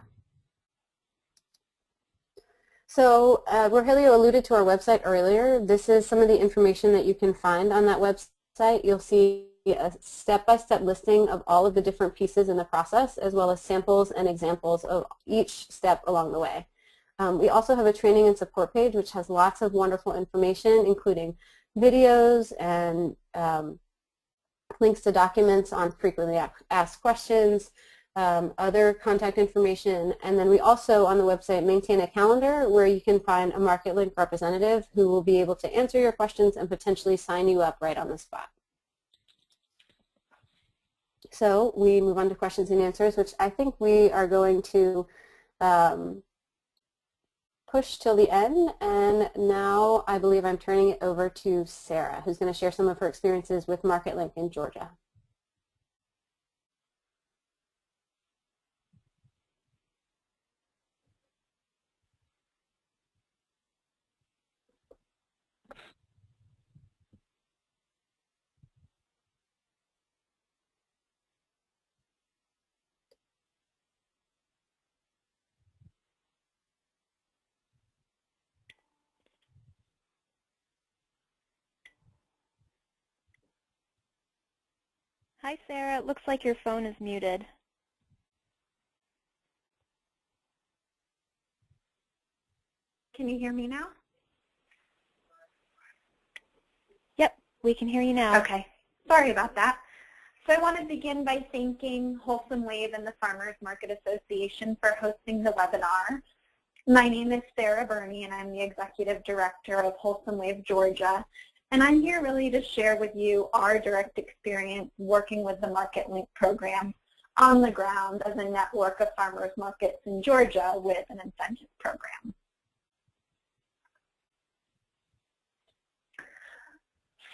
So Rogelio alluded to our website earlier. This is some of the information that you can find on that website. You'll see a step-by-step listing of all of the different pieces in the process, as well as samples and examples of each step along the way. We also have a training and support page, which has lots of wonderful information, including videos and links to documents on frequently asked questions, other contact information, and then we also on the website maintain a calendar where you can find a MarketLink representative who will be able to answer your questions and potentially sign you up right on the spot. So we move on to questions and answers, which I think we are going to push till the end, and now I believe I'm turning it over to Sarah, who's going to share some of her experiences with MarketLink in Georgia. Hi, Sarah. It looks like your phone is muted. Can you hear me now? Yep, we can hear you now. Okay. Sorry about that. So I want to begin by thanking Wholesome Wave and the Farmers Market Association for hosting the webinar. My name is Sarah Burney, and I'm the Executive Director of Wholesome Wave Georgia. And I'm here really to share with you our direct experience working with the MarketLink program on the ground as a network of farmers markets in Georgia with an incentive program.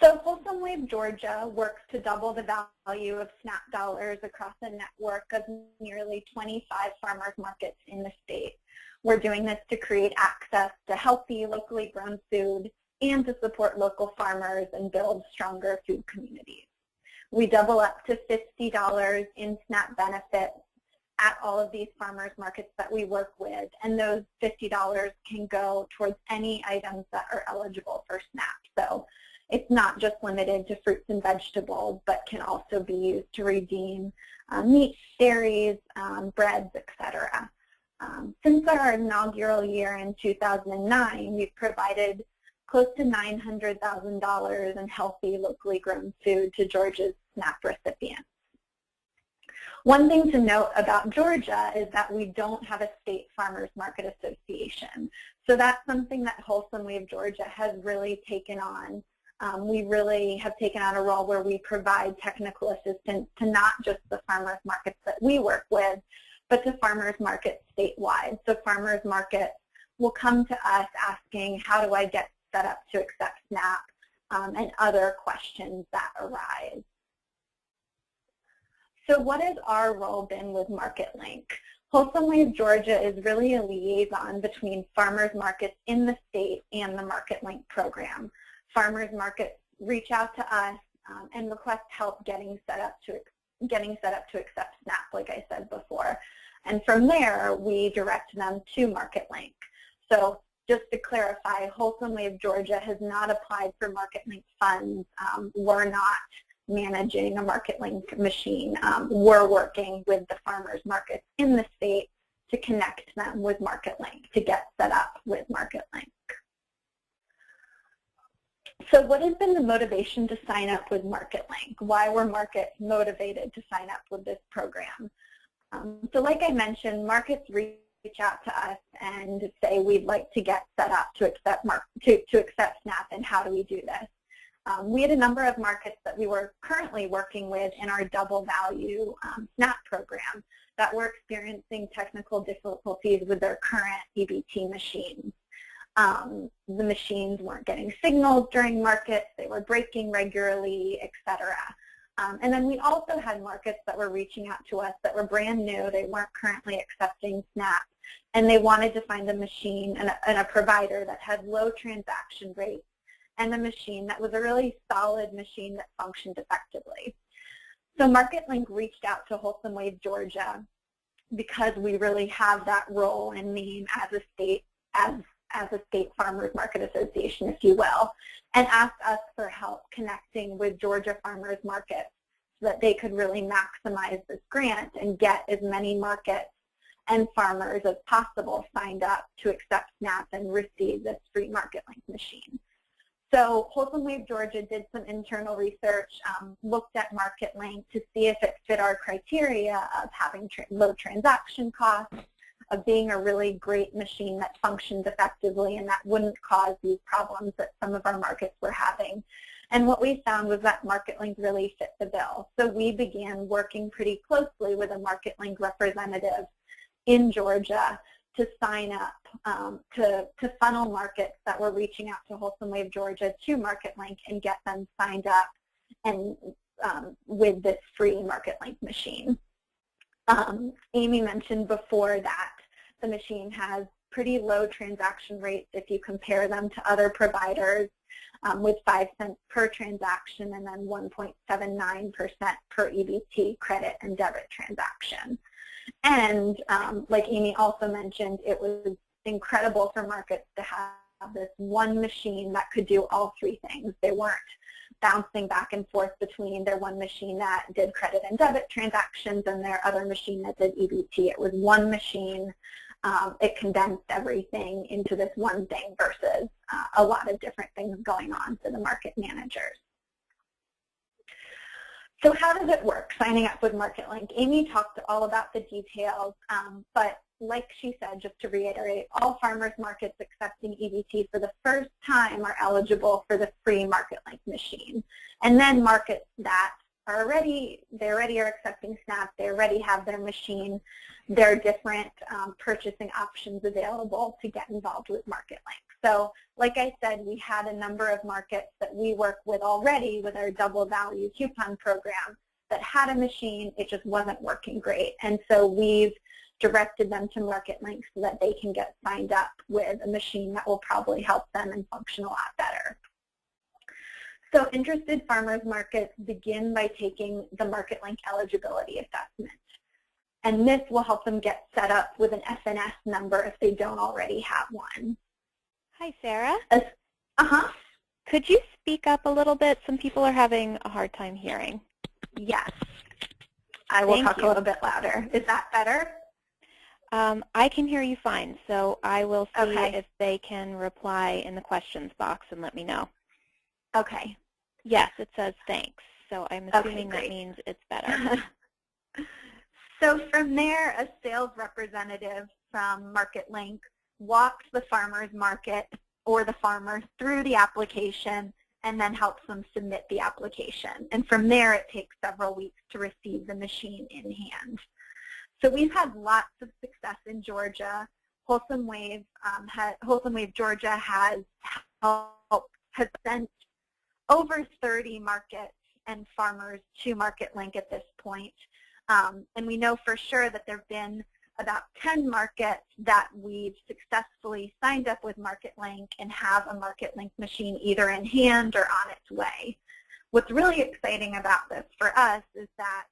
So Wholesome Wave Georgia works to double the value of SNAP dollars across a network of nearly 25 farmers markets in the state. We're doing this to create access to healthy, locally grown food and to support local farmers and build stronger food communities. We double up to $50 in SNAP benefits at all of these farmers markets that we work with, and those $50 can go towards any items that are eligible for SNAP. So it's not just limited to fruits and vegetables, but can also be used to redeem meats, dairies, breads, etc. Since our inaugural year in 2009, we've provided close to $900,000 in healthy, locally grown food to Georgia's SNAP recipients. One thing to note about Georgia is that we don't have a state farmers market association. So that's something that Wholesome Wave Georgia has really taken on. We really have taken on a role where we provide technical assistance to not just the farmers markets that we work with, but to farmers markets statewide. So farmers markets will come to us asking, how do I get set up to accept SNAP, and other questions that arise. So what has our role been with MarketLink? Wholesome Wave Georgia is really a liaison between farmers markets in the state and the MarketLink program. Farmers markets reach out to us and request help getting set up to accept SNAP, like I said before. And from there, we direct them to MarketLink. So just to clarify, Wholesome Wave Georgia has not applied for MarketLink funds. We're not managing a MarketLink machine. We're working with the farmers markets in the state to connect them with MarketLink, to get set up with MarketLink. So what has been the motivation to sign up with MarketLink? Why were markets motivated to sign up with this program? So like I mentioned, markets reach out to us and say we'd like to get set up to accept SNAP, and how do we do this? We had a number of markets that we were currently working with in our double value SNAP program that were experiencing technical difficulties with their current EBT machines. The machines weren't getting signals during markets, they were breaking regularly, etc. And then we also had markets that were reaching out to us that were brand new, they weren't currently accepting SNAP, and they wanted to find a machine and a provider that had low transaction rates and a machine that was a really solid machine that functioned effectively. So MarketLink reached out to Wholesome Wave, Georgia, because we really have that role and name as a state, as a state farmers market association, if you will, and asked us for help connecting with Georgia farmers markets so that they could really maximize this grant and get as many markets and farmers as possible signed up to accept SNAP and receive this free MarketLink machine. So Wholesome Wave Georgia did some internal research, looked at MarketLink to see if it fit our criteria of having low transaction costs, of being a really great machine that functioned effectively and that wouldn't cause these problems that some of our markets were having. And what we found was that MarketLink really fit the bill. So we began working pretty closely with a MarketLink representative in Georgia to sign up, to funnel markets that were reaching out to Wholesome Wave Georgia to MarketLink and get them signed up and with this free MarketLink machine. Amy mentioned before that the machine has pretty low transaction rates if you compare them to other providers, with 5 cents per transaction and then 1.79% per EBT credit and debit transaction. And like Amy also mentioned, it was incredible for markets to have this one machine that could do all three things. They weren't bouncing back and forth between their one machine that did credit and debit transactions and their other machine that did EBT. It was one machine. It condensed everything into this one thing versus a lot of different things going on for the market managers. So how does it work, signing up with MarketLink? Amy talked all about the details, but like she said, just to reiterate, all farmers markets accepting EBT for the first time are eligible for the free MarketLink machine. And then markets that are they already are accepting SNAP, they already have their machine, there are different purchasing options available to get involved with MarketLink. So like I said, we had a number of markets that we work with already with our double value coupon program that had a machine, it just wasn't working great. And so we've directed them to MarketLink so that they can get signed up with a machine that will probably help them and function a lot better. So interested farmers markets begin by taking the MarketLink eligibility assessment. And this will help them get set up with an SNS number if they don't already have one. Hi, Sarah. Uh-huh. Could you speak up a little bit? Some people are having a hard time hearing. Yes. I will talk a little bit louder. Is that better? I can hear you fine, so I will see Okay. if they can reply in the questions box and let me know. Okay. Yes, it says thanks, so I'm assuming Okay, that means it's better. So from there, a sales representative from MarketLink walks the farmer's market or the farmer through the application and then helps them submit the application. And from there, it takes several weeks to receive the machine in hand. So we've had lots of success in Georgia. Wholesome Wave Georgia has sent over 30 markets and farmers to MarketLink at this point. And we know for sure that there have been about 10 markets that we've successfully signed up with MarketLink and have a MarketLink machine either in hand or on its way. What's really exciting about this for us is that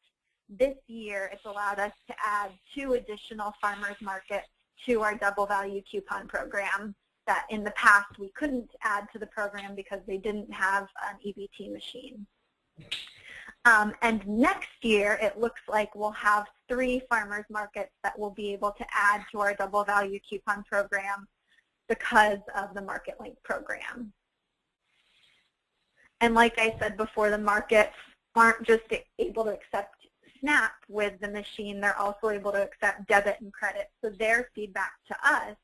this year it's allowed us to add 2 additional farmers markets to our double value coupon program that in the past we couldn't add to the program because they didn't have an EBT machine. And next year, it looks like we'll have 3 farmers markets that we'll be able to add to our double value coupon program because of the MarketLink program. And like I said before, the markets aren't just able to accept SNAP with the machine, they're also able to accept debit and credit. So their feedback to us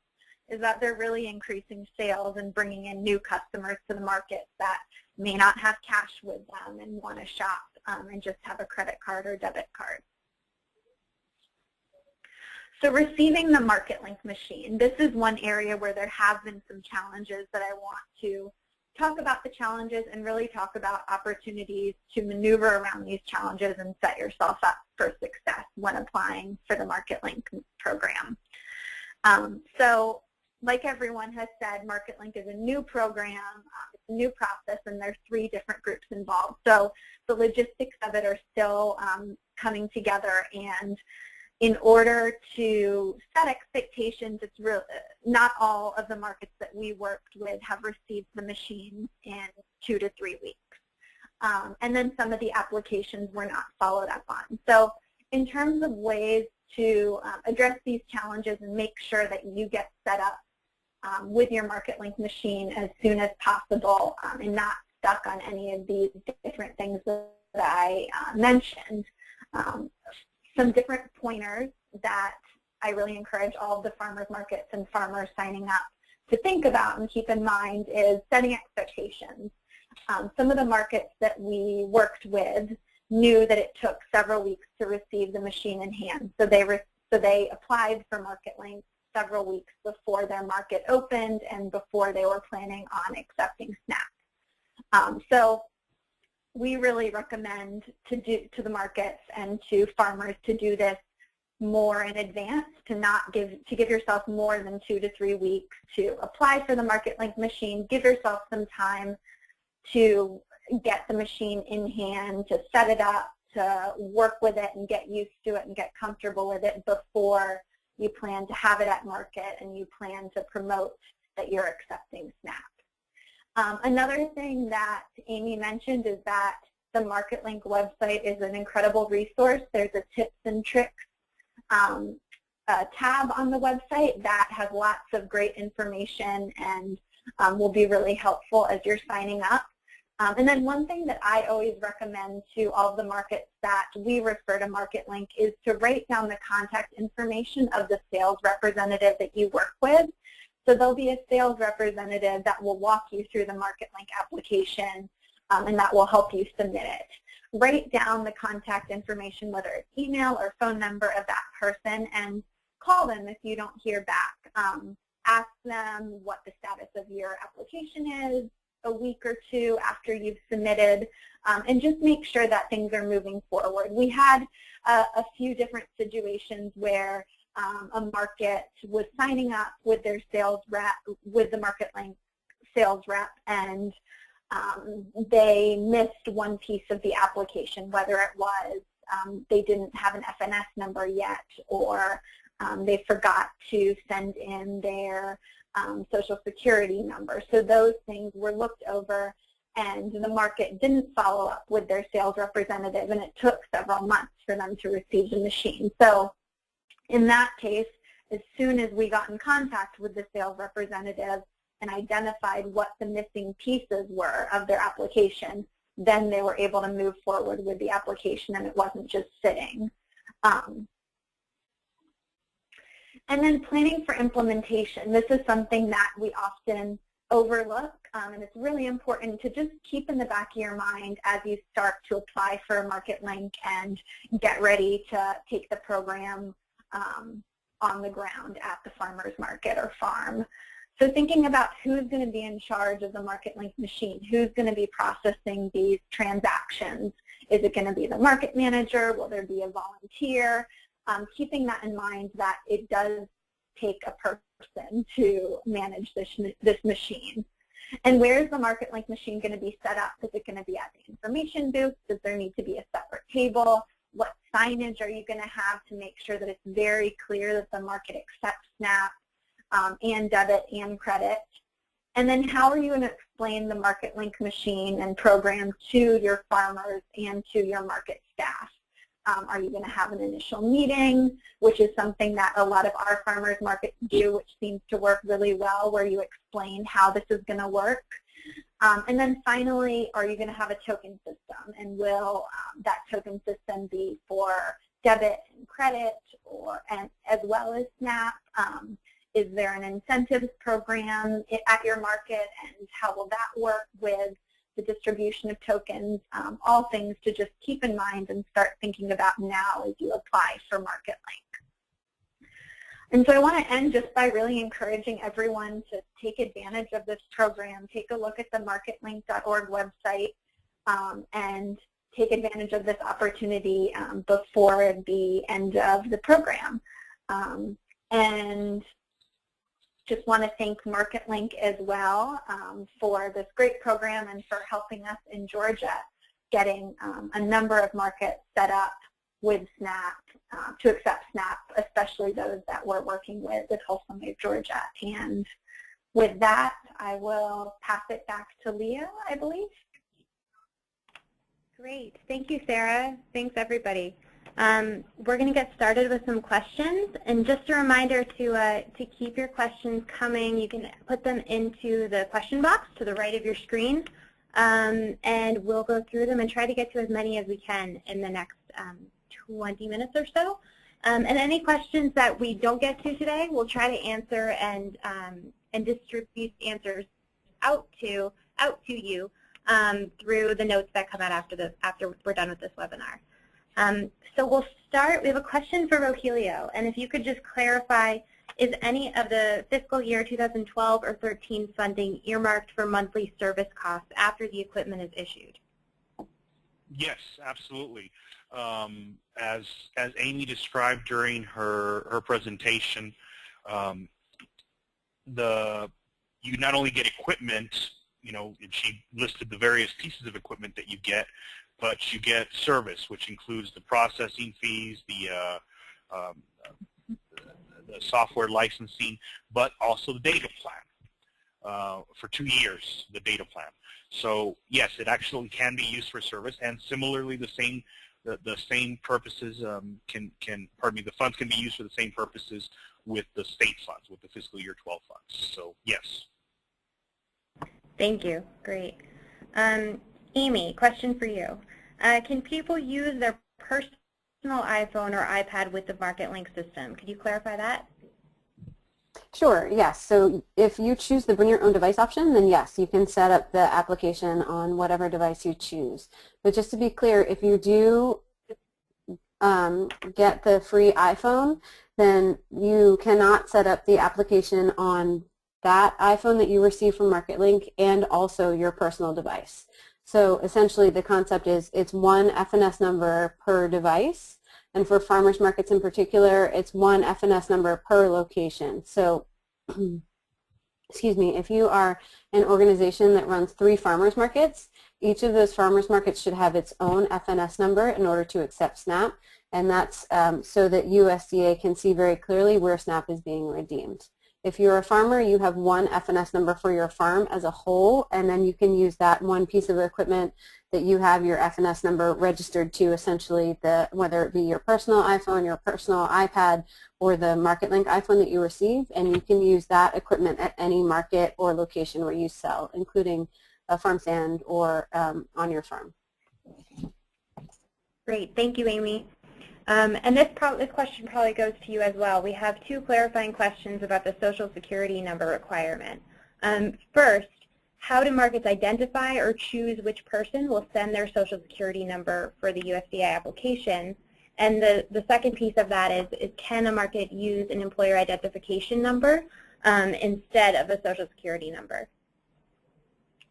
is that they're really increasing sales and bringing in new customers to the market that may not have cash with them and want to shop and just have a credit card or debit card. So receiving the MarketLink machine, this is one area where there have been some challenges that I want to talk about the challenges and really talk about opportunities to maneuver around these challenges and set yourself up for success when applying for the MarketLink program. So like everyone has said, MarketLink is a new program, it's a new process, and there's 3 different groups involved. So the logistics of it are still coming together, and in order to set expectations, it's real, not all of the markets that we worked with have received the machines in 2 to 3 weeks. And then some of the applications were not followed up on. So in terms of ways to address these challenges and make sure that you get set up with your MarketLink machine as soon as possible and not stuck on any of these different things that I mentioned, some different pointers that I really encourage all of the farmers markets and farmers signing up to think about and keep in mind is setting expectations. Some of the markets that we worked with knew that it took several weeks to receive the machine in hand, so they applied for MarketLink several weeks before their market opened and before they were planning on accepting SNAP. So we really recommend to the markets and to farmers to do this more in advance, to give yourself more than 2 to 3 weeks to apply for the MarketLink machine. Give yourself some time to get the machine in hand, to set it up, to work with it and get used to it and get comfortable with it before you plan to have it at market and you plan to promote that you're accepting SNAP. Another thing that Amy mentioned is that the MarketLink website is an incredible resource. There's a tips and tricks tab on the website that has lots of great information and will be really helpful as you're signing up. And then one thing that I always recommend to all of the markets that we refer to MarketLink is to write down the contact information of the sales representative that you work with. So there'll be a sales representative that will walk you through the MarketLink application and that will help you submit it. Write down the contact information, whether it's email or phone number of that person, and call them if you don't hear back. Ask them what the status of your application is a week or 2 after you've submitted, and just make sure that things are moving forward. We had a few different situations where a market was signing up with their sales rep, with the MarketLink sales rep, and they missed one piece of the application, whether it was they didn't have an FNS number yet, or they forgot to send in their Social Security number. So those things were looked over, and the market didn't follow up with their sales representative, and it took several months for them to receive the machine. So in that case, as soon as we got in contact with the sales representative and identified what the missing pieces were of their application, then they were able to move forward with the application, and it wasn't just sitting. And then planning for implementation. This is something that we often overlook, and it's really important to just keep in the back of your mind as you start to apply for a MarketLink and get ready to take the program on the ground at the farmer's market or farm. So thinking about who's going to be in charge of the MarketLink machine, who's going to be processing these transactions. Is it going to be the market manager? Will there be a volunteer? Keeping that in mind, that it does take a person to manage this machine. And where is the MarketLink machine going to be set up? Is it going to be at the information booth? Does there need to be a separate table? What signage are you going to have to make sure that it's very clear that the market accepts SNAP and debit and credit? And then how are you going to explain the MarketLink machine and program to your farmers and to your market staff? Are you going to have an initial meeting, which is something that a lot of our farmers markets do, which seems to work really well, where you explain how this is going to work? And then finally, are you going to have a token system? And will that token system be for debit and credit, and as well as SNAP? Is there an incentives program at your market, and how will that work with the distribution of tokens? All things to just keep in mind and start thinking about now as you apply for MarketLink. And so I want to end just by really encouraging everyone to take advantage of this program. Take a look at the marketlink.org website and take advantage of this opportunity before the end of the program. And just want to thank MarketLink as well for this great program and for helping us in Georgia getting a number of markets set up with SNAP, to accept SNAP, especially those that we're working with Wholesome Wave Georgia. And with that, I will pass it back to Leah, I believe. Great. Thank you, Sarah. Thanks, everybody. We're going to get started with some questions. And just a reminder to keep your questions coming. You can put them into the question box to the right of your screen. And we'll go through them and try to get to as many as we can in the next 20 minutes or so. And any questions that we don't get to today, we'll try to answer and distribute answers out to you through the notes that come out after we're done with this webinar. So we'll start. We have a question for Rogelio, and if you could just clarify, is any of the fiscal year 2012 or 13 funding earmarked for monthly service costs after the equipment is issued? Yes, absolutely. As Amy described during her presentation, you not only get equipment, and she listed the various pieces of equipment that you get, but you get service, which includes the processing fees, the software licensing, but also the data plan for 2 years, the data plan. So yes, it actually can be used for service, and similarly, the same purposes the funds can be used for the same purposes with the state funds, with the fiscal year 12 funds. So yes. Thank you. Great. Amy, question for you. Can people use their personal iPhone or iPad with the MarketLink system? Could you clarify that? Sure, yes. So if you choose the bring your own device option, then yes, you can set up the application on whatever device you choose. But just to be clear, if you do get the free iPhone, then you cannot set up the application on that iPhone that you receive from MarketLink and also your personal device. So essentially the concept is it's one FNS number per device, and for farmers markets in particular, it's one FNS number per location. So excuse me, if you are an organization that runs 3 farmers markets, each of those farmers markets should have its own FNS number in order to accept SNAP, and that's so that USDA can see very clearly where SNAP is being redeemed. If you're a farmer, you have one FNS number for your farm as a whole, and then you can use that one piece of equipment that you have your FNS number registered to, essentially, whether it be your personal iPhone, your personal iPad, or the MarketLink iPhone that you receive, and you can use that equipment at any market or location where you sell, including a farm stand or on your farm. Great. Thank you, Amy. And this question probably goes to you as well. We have 2 clarifying questions about the Social Security number requirement. First, how do markets identify or choose which person will send their Social Security number for the USDA application? And the second piece of that is can a market use an employer identification number instead of a Social Security number?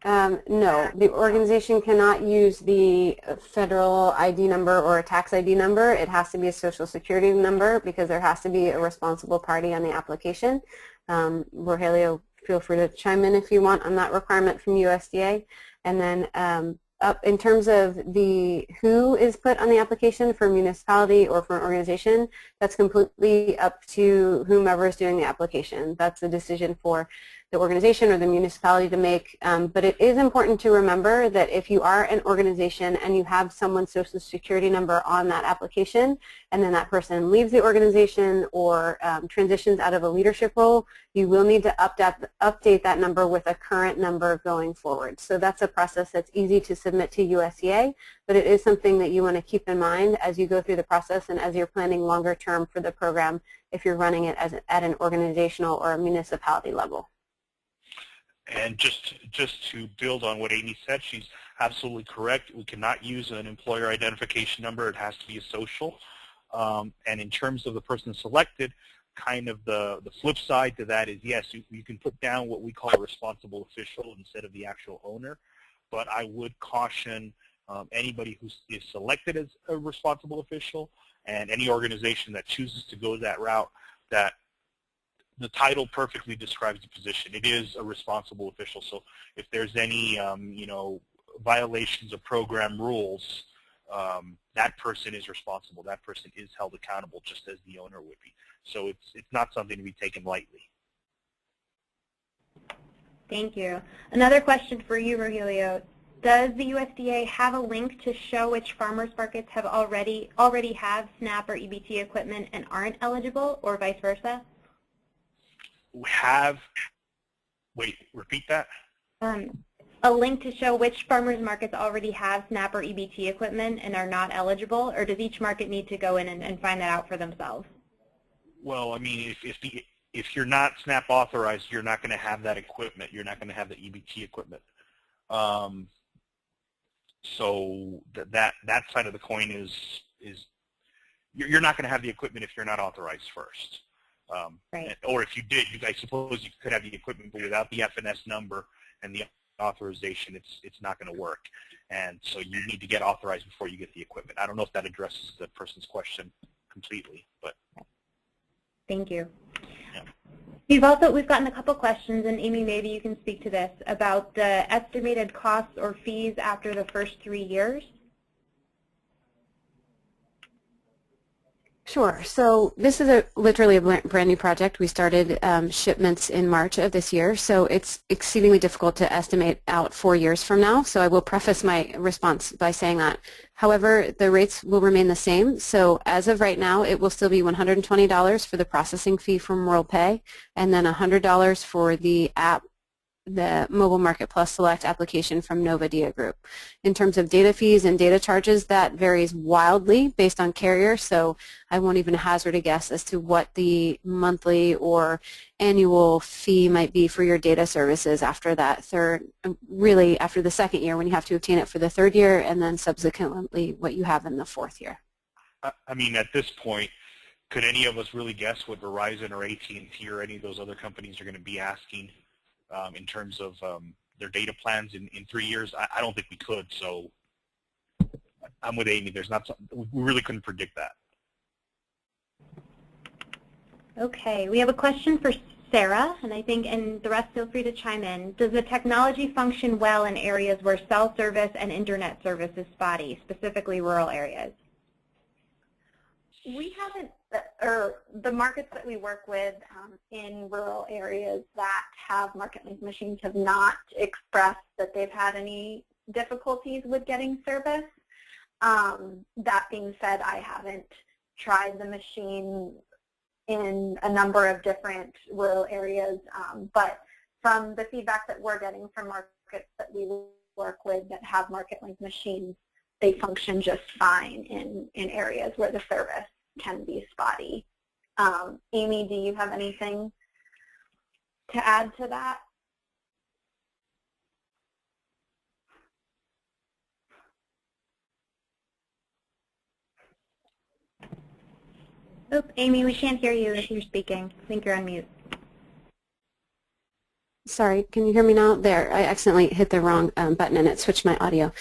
No, the organization cannot use the federal ID number or a tax ID number. It has to be a Social Security number because there has to be a responsible party on the application. Rogelio, feel free to chime in if you want on that requirement from USDA. And then up in terms of who is put on the application for a municipality or for an organization, that's completely up to whomever is doing the application. That's a decision for the organization or the municipality to make, but it is important to remember that if you are an organization and you have someone's Social Security number on that application and then that person leaves the organization or transitions out of a leadership role, you will need to update that number with a current number going forward. So that's a process that's easy to submit to USDA, but it is something that you want to keep in mind as you go through the process and as you're planning longer term for the program if you're running it at an organizational or a municipality level. And just to build on what Amy said, she's absolutely correct. We cannot use an employer identification number. It has to be a social. And in terms of the person selected, kind of the flip side to that is, yes, you can put down what we call a responsible official instead of the actual owner. But I would caution anybody who is selected as a responsible official and any organization that chooses to go that route that the title perfectly describes the position. It is a responsible official. So if there's any, you know, violations of program rules, that person is responsible. That person is held accountable, just as the owner would be. So it's not something to be taken lightly. Thank you. Another question for you, Rogelio. Does the USDA have a link to show which farmers markets have already have SNAP or EBT equipment and aren't eligible, or vice versa? We have, wait, repeat that? A link to show which farmers markets already have SNAP or EBT equipment and are not eligible, or does each market need to go in and find that out for themselves? Well, I mean, if you're not SNAP authorized, you're not going to have that equipment. You're not going to have the EBT equipment. So that side of the coin is you're not going to have the equipment if you're not authorized first. Right. Or if you did, I suppose you could have the equipment, but without the FNS number and the authorization, it's not going to work. And so you need to get authorized before you get the equipment. I don't know if that addresses the person's question completely, but. Thank you. Yeah. We've gotten a couple questions, and Amy, maybe you can speak to this, about the estimated costs or fees after the first 3 years. Sure. So this is literally a brand new project. We started shipments in March of this year, so it's exceedingly difficult to estimate out 4 years from now. So I will preface my response by saying that. However, the rates will remain the same. So as of right now, it will still be $120 for the processing fee from WorldPay, and then $100 for the app, the Mobile Market Plus Select application from Nova Dia Group. In terms of data fees and data charges, that varies wildly based on carrier, so I won't even hazard a guess as to what the monthly or annual fee might be for your data services after that really after the second year when you have to obtain it for the third year, and then subsequently what you have in the fourth year. I mean, at this point, could any of us really guess what Verizon or AT&T or any of those other companies are going to be asking in terms of their data plans in 3 years? I don't think we could. So I'm with Amy. There's not something, we really couldn't predict that. Okay, we have a question for Sarah, and the rest feel free to chime in. Does the technology function well in areas where cell service and internet service is spotty, specifically rural areas? We haven't, or the markets that we work with in rural areas that have MarketLink machines have not expressed that they've had any difficulties with getting service. That being said, I haven't tried the machine in a number of different rural areas, but from the feedback that we're getting from markets that we work with that have MarketLink machines, they function just fine in areas where the service can be spotty. Amy, do you have anything to add to that? Oh, Amy, we can't hear you if you're speaking. I think you're on mute. Sorry, can you hear me now? There, I accidentally hit the wrong button and it switched my audio.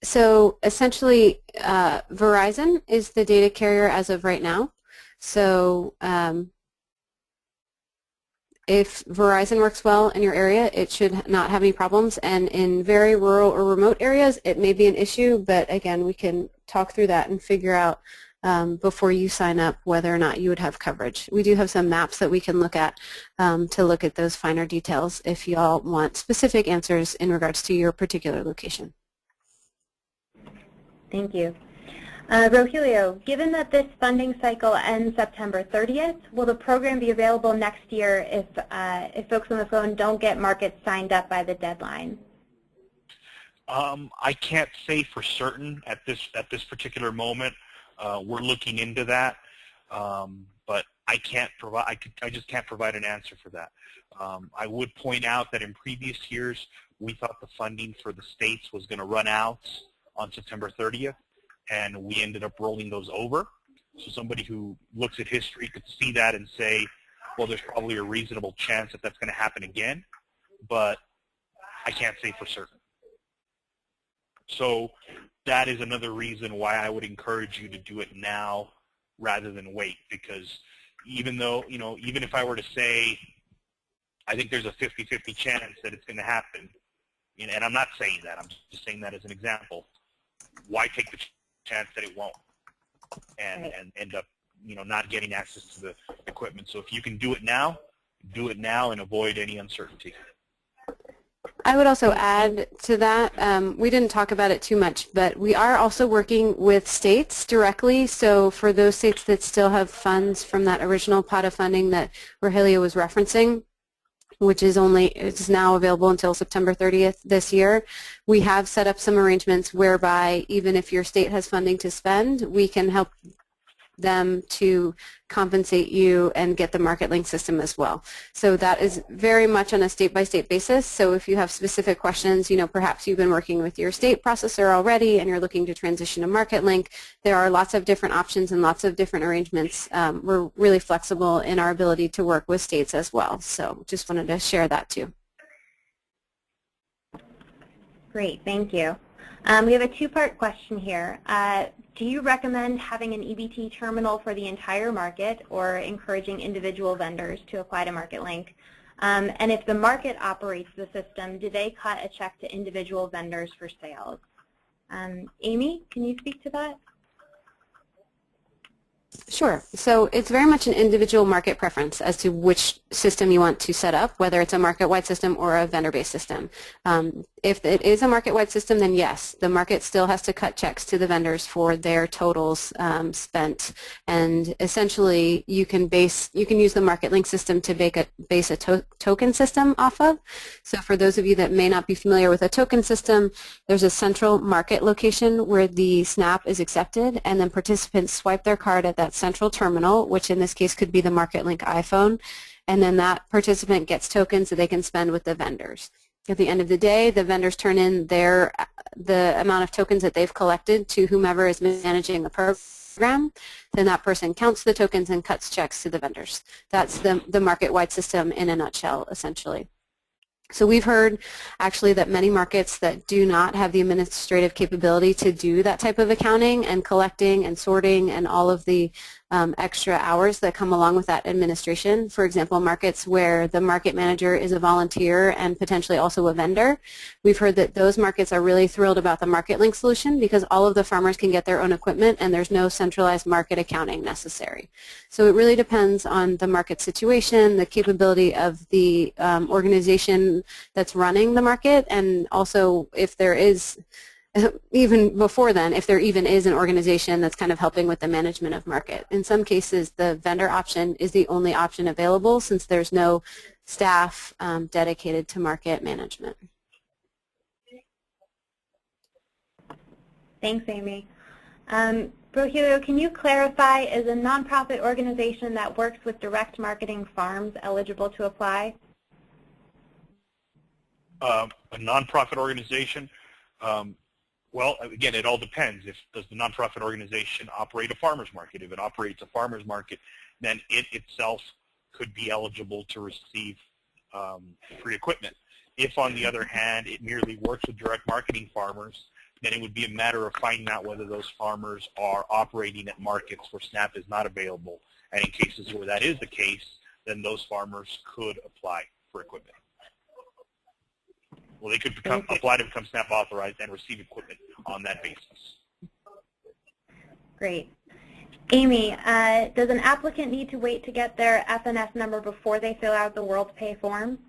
So essentially, Verizon is the data carrier as of right now. So if Verizon works well in your area, it should not have any problems. And in very rural or remote areas, it may be an issue, but again, we can talk through that and figure out before you sign up whether or not you would have coverage. We do have some maps that we can look at to look at those finer details if you all want specific answers in regards to your particular location. Thank you. Rogelio, given that this funding cycle ends September 30th, will the program be available next year if folks on the phone don't get markets signed up by the deadline? I can't say for certain at this particular moment. We're looking into that, but I just can't provide an answer for that. I would point out that in previous years, we thought the funding for the states was going to run out on September 30th, and we ended up rolling those over. So somebody who looks at history could see that and say, well, there's probably a reasonable chance that that's going to happen again, but I can't say for certain. So that is another reason why I would encourage you to do it now rather than wait, because even though, even if I were to say, I think there's a 50-50 chance that it's going to happen, and I'm not saying that, I'm just saying that as an example, why take the chance that it won't and end up, not getting access to the equipment? So if you can do it now and avoid any uncertainty. I would also add to that, we didn't talk about it too much, but we are also working with states directly. So for those states that still have funds from that original pot of funding that Rogelio was referencing, which is now available until September 30th this year, we have set up some arrangements whereby even if your state has funding to spend, we can help them to compensate you and get the MarketLink system as well. So that is very much on a state-by-state basis. So if you have specific questions, perhaps you've been working with your state processor already and you're looking to transition to MarketLink, there are lots of different options and lots of different arrangements. We're really flexible in our ability to work with states as well. So just wanted to share that too. Great, thank you. We have a two-part question here. Do you recommend having an EBT terminal for the entire market or encouraging individual vendors to apply to MarketLink? And if the market operates the system, do they cut a check to individual vendors for sales? Amy, can you speak to that? Sure. So it's very much an individual market preference as to which system you want to set up, whether it's a market-wide system or a vendor-based system. If it is a market-wide system, then yes, the market still has to cut checks to the vendors for their totals spent. And essentially, you can use the MarketLink system to base a token system off of. So for those of you that may not be familiar with a token system, there's a central market location where the SNAP is accepted, and then participants swipe their card at that central terminal, which in this case could be the MarketLink iPhone, and then that participant gets tokens that they can spend with the vendors. At the end of the day, the vendors turn in the amount of tokens that they've collected to whomever is managing the program. Then that person counts the tokens and cuts checks to the vendors. That's the market-wide system in a nutshell, essentially. So we've heard actually that many markets that do not have the administrative capability to do that type of accounting and collecting and sorting and all of the extra hours that come along with that administration. For example, markets where the market manager is a volunteer and potentially also a vendor. We've heard that those markets are really thrilled about the MarketLink solution because all of the farmers can get their own equipment and there's no centralized market accounting necessary. So it really depends on the market situation, the capability of the organization that's running the market, and also if there is, even before then, if there even is an organization that's kind of helping with the management of market. In some cases, the vendor option is the only option available since there's no staff dedicated to market management. Thanks, Amy. Rogelio, can you clarify, is a nonprofit organization that works with direct marketing farms eligible to apply? A nonprofit organization, well, again, it all depends. Does the nonprofit organization operate a farmer's market? If it operates a farmer's market, then it itself could be eligible to receive free equipment. If, on the other hand, it merely works with direct marketing farmers, then it would be a matter of finding out whether those farmers are operating at markets where SNAP is not available. And in cases where that is the case, then those farmers could apply for equipment. Well, they could apply to become SNAP authorized and receive equipment on that basis. Great. Amy, does an applicant need to wait to get their FNS number before they fill out the WorldPay form?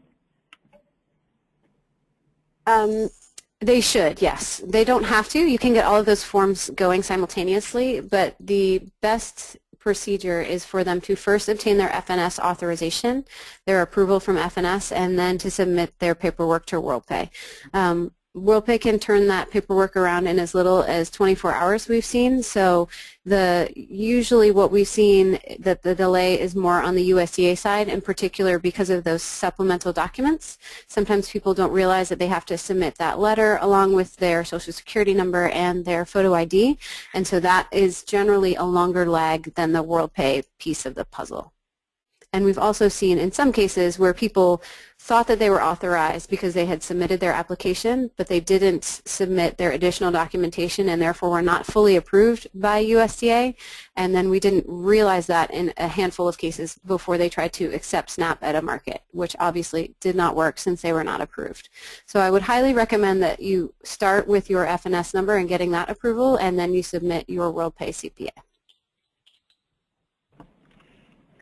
They should, yes. They don't have to. You can get all of those forms going simultaneously, but the best procedure is for them to first obtain their FNS authorization, their approval from FNS, and then to submit their paperwork to WorldPay. WorldPay can turn that paperwork around in as little as 24 hours we've seen. So usually what we've seen that the delay is more on the USDA side, in particular because of those supplemental documents. Sometimes people don't realize that they have to submit that letter along with their Social Security number and their photo ID. And so that is generally a longer lag than the WorldPay piece of the puzzle. And we've also seen in some cases where people thought that they were authorized because they had submitted their application, but they didn't submit their additional documentation and therefore were not fully approved by USDA. And then we didn't realize that in a handful of cases before they tried to accept SNAP at a market, which obviously did not work since they were not approved. So I would highly recommend that you start with your FNS number and getting that approval, and then you submit your WorldPay CPA.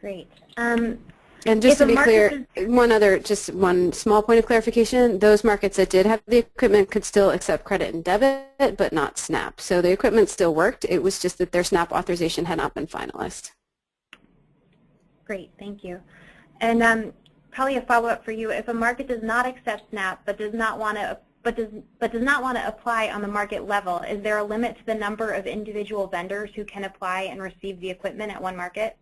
Great. And just to be clear, just one small point of clarification, those markets that did have the equipment could still accept credit and debit, but not SNAP. So the equipment still worked. It was just that their SNAP authorization had not been finalized. Great, thank you. And probably a follow-up for you. If a market does not accept SNAP but does not want to apply on the market level, is there a limit to the number of individual vendors who can apply and receive the equipment at one market?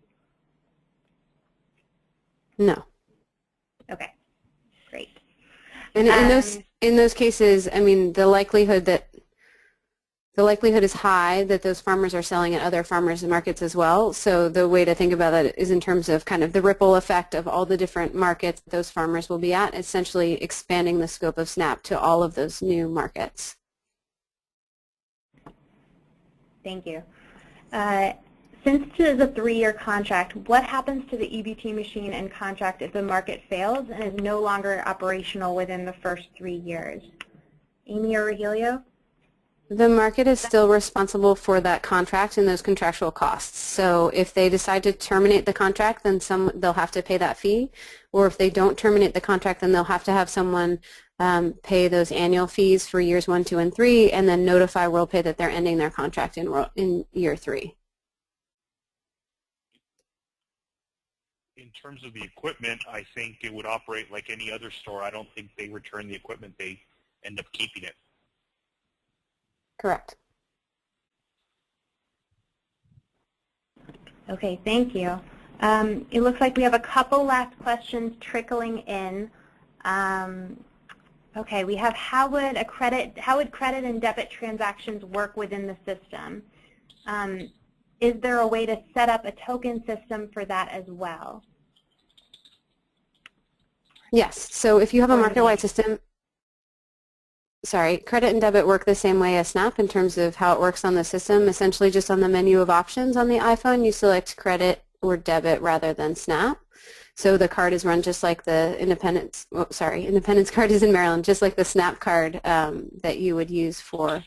No. Okay, great. And in those cases, I mean, the likelihood is high that those farmers are selling at other farmers markets as well. So the way to think about that is in terms of kind of the ripple effect of all the different markets those farmers will be at, essentially expanding the scope of SNAP to all of those new markets. Thank you. Since it is a 3-year contract, what happens to the EBT machine and contract if the market fails and is no longer operational within the first 3 years? Amy or Rogelio? The market is still responsible for that contract and those contractual costs. So if they decide to terminate the contract, then they'll have to pay that fee. Or if they don't terminate the contract, then they'll have to have someone pay those annual fees for years 1, 2, and 3, and then notify WorldPay that they're ending their contract in year 3. In terms of the equipment, I think it would operate like any other store. I don't think they return the equipment. They end up keeping it. Correct. Okay, thank you. It looks like we have a couple last questions trickling in. Okay, we have how would credit and debit transactions work within the system? Is there a way to set up a token system for that as well? Yes. So if you have a market-wide system, credit and debit work the same way as SNAP in terms of how it works on the system. Essentially, just on the menu of options on the iPhone, you select credit or debit rather than SNAP. So the card is run just like the Independence card is in Maryland, just like the SNAP card that you would use for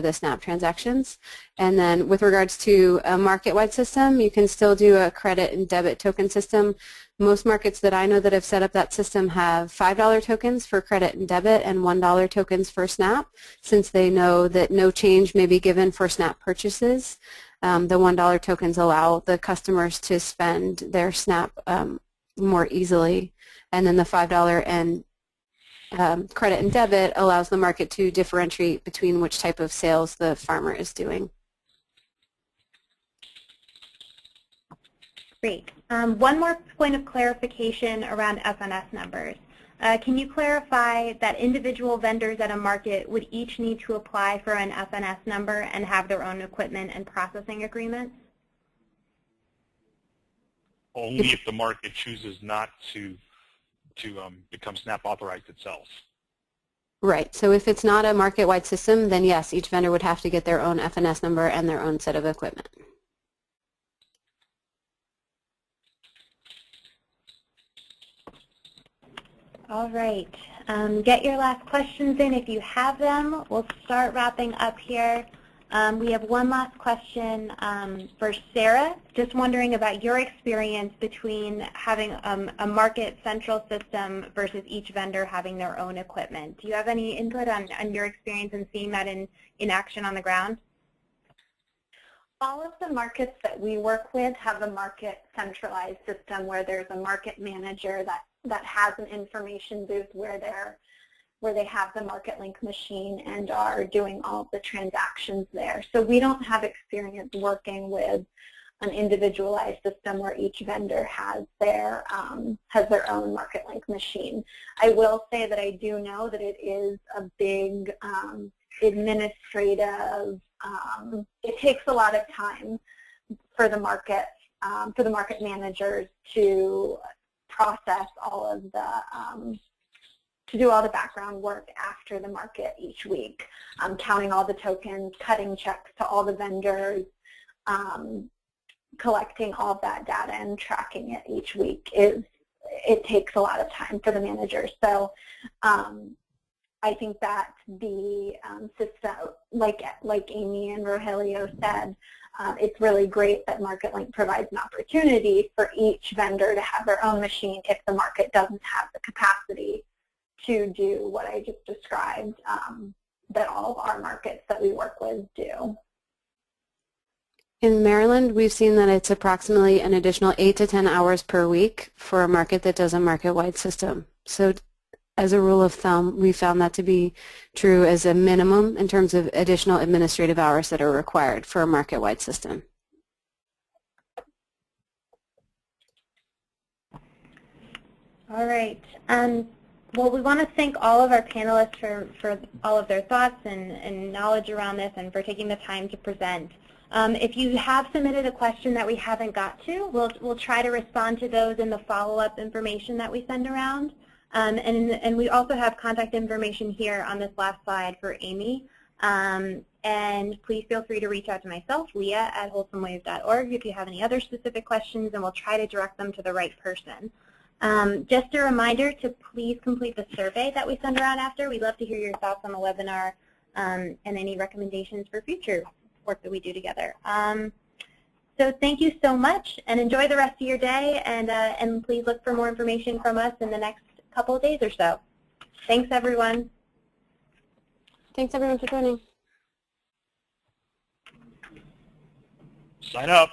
the SNAP transactions. And then with regards to a market-wide system, you can still do a credit and debit token system. Most markets that I know that have set up that system have $5 tokens for credit and debit and $1 tokens for SNAP, since they know that no change may be given for SNAP purchases. The $1 tokens allow the customers to spend their SNAP more easily, and then the $5 and credit and debit allows the market to differentiate between which type of sales the farmer is doing. Great. One more point of clarification around FNS numbers. Can you clarify that individual vendors at a market would each need to apply for an FNS number and have their own equipment and processing agreements? Only if the market chooses not to become SNAP authorized itself. Right. So if it's not a market-wide system, then yes, each vendor would have to get their own FNS number and their own set of equipment. All right. Get your last questions in if you have them. We'll start wrapping up here. We have one last question for Sarah. Just wondering about your experience between having a market central system versus each vendor having their own equipment. Do you have any input on your experience in seeing that in action on the ground? All of the markets that we work with have a market centralized system where there's a market manager that has an information booth where they have the MarketLink machine and are doing all of the transactions there. So we don't have experience working with an individualized system where each vendor has their own MarketLink machine. I will say that I do know that it is a big administrative, it takes a lot of time for the markets for the market managers to process all of the, to do all the background work after the market each week, counting all the tokens, cutting checks to all the vendors, collecting all of that data and tracking it each week it takes a lot of time for the managers. So I think that the system, like Amy and Rogelio said, it's really great that MarketLink provides an opportunity for each vendor to have their own machine if the market doesn't have the capacity to do what I just described that all of our markets that we work with do. In Maryland, we've seen that it's approximately an additional 8 to 10 hours per week for a market that does a market-wide system. So as a rule of thumb, we found that to be true as a minimum in terms of additional administrative hours that are required for a market-wide system. All right. Well, we want to thank all of our panelists for all of their thoughts and knowledge around this and for taking the time to present. If you have submitted a question that we haven't got to, we'll try to respond to those in the follow-up information that we send around. And we also have contact information here on this last slide for Amy. And please feel free to reach out to myself, Leah, at wholesomewave.org if you have any other specific questions, and we'll try to direct them to the right person. Just a reminder to please complete the survey that we send around after. We'd love to hear your thoughts on the webinar and any recommendations for future work that we do together. So thank you so much, and enjoy the rest of your day, and please look for more information from us in the next couple of days or so. Thanks, everyone. Thanks, everyone, for joining. Sign up.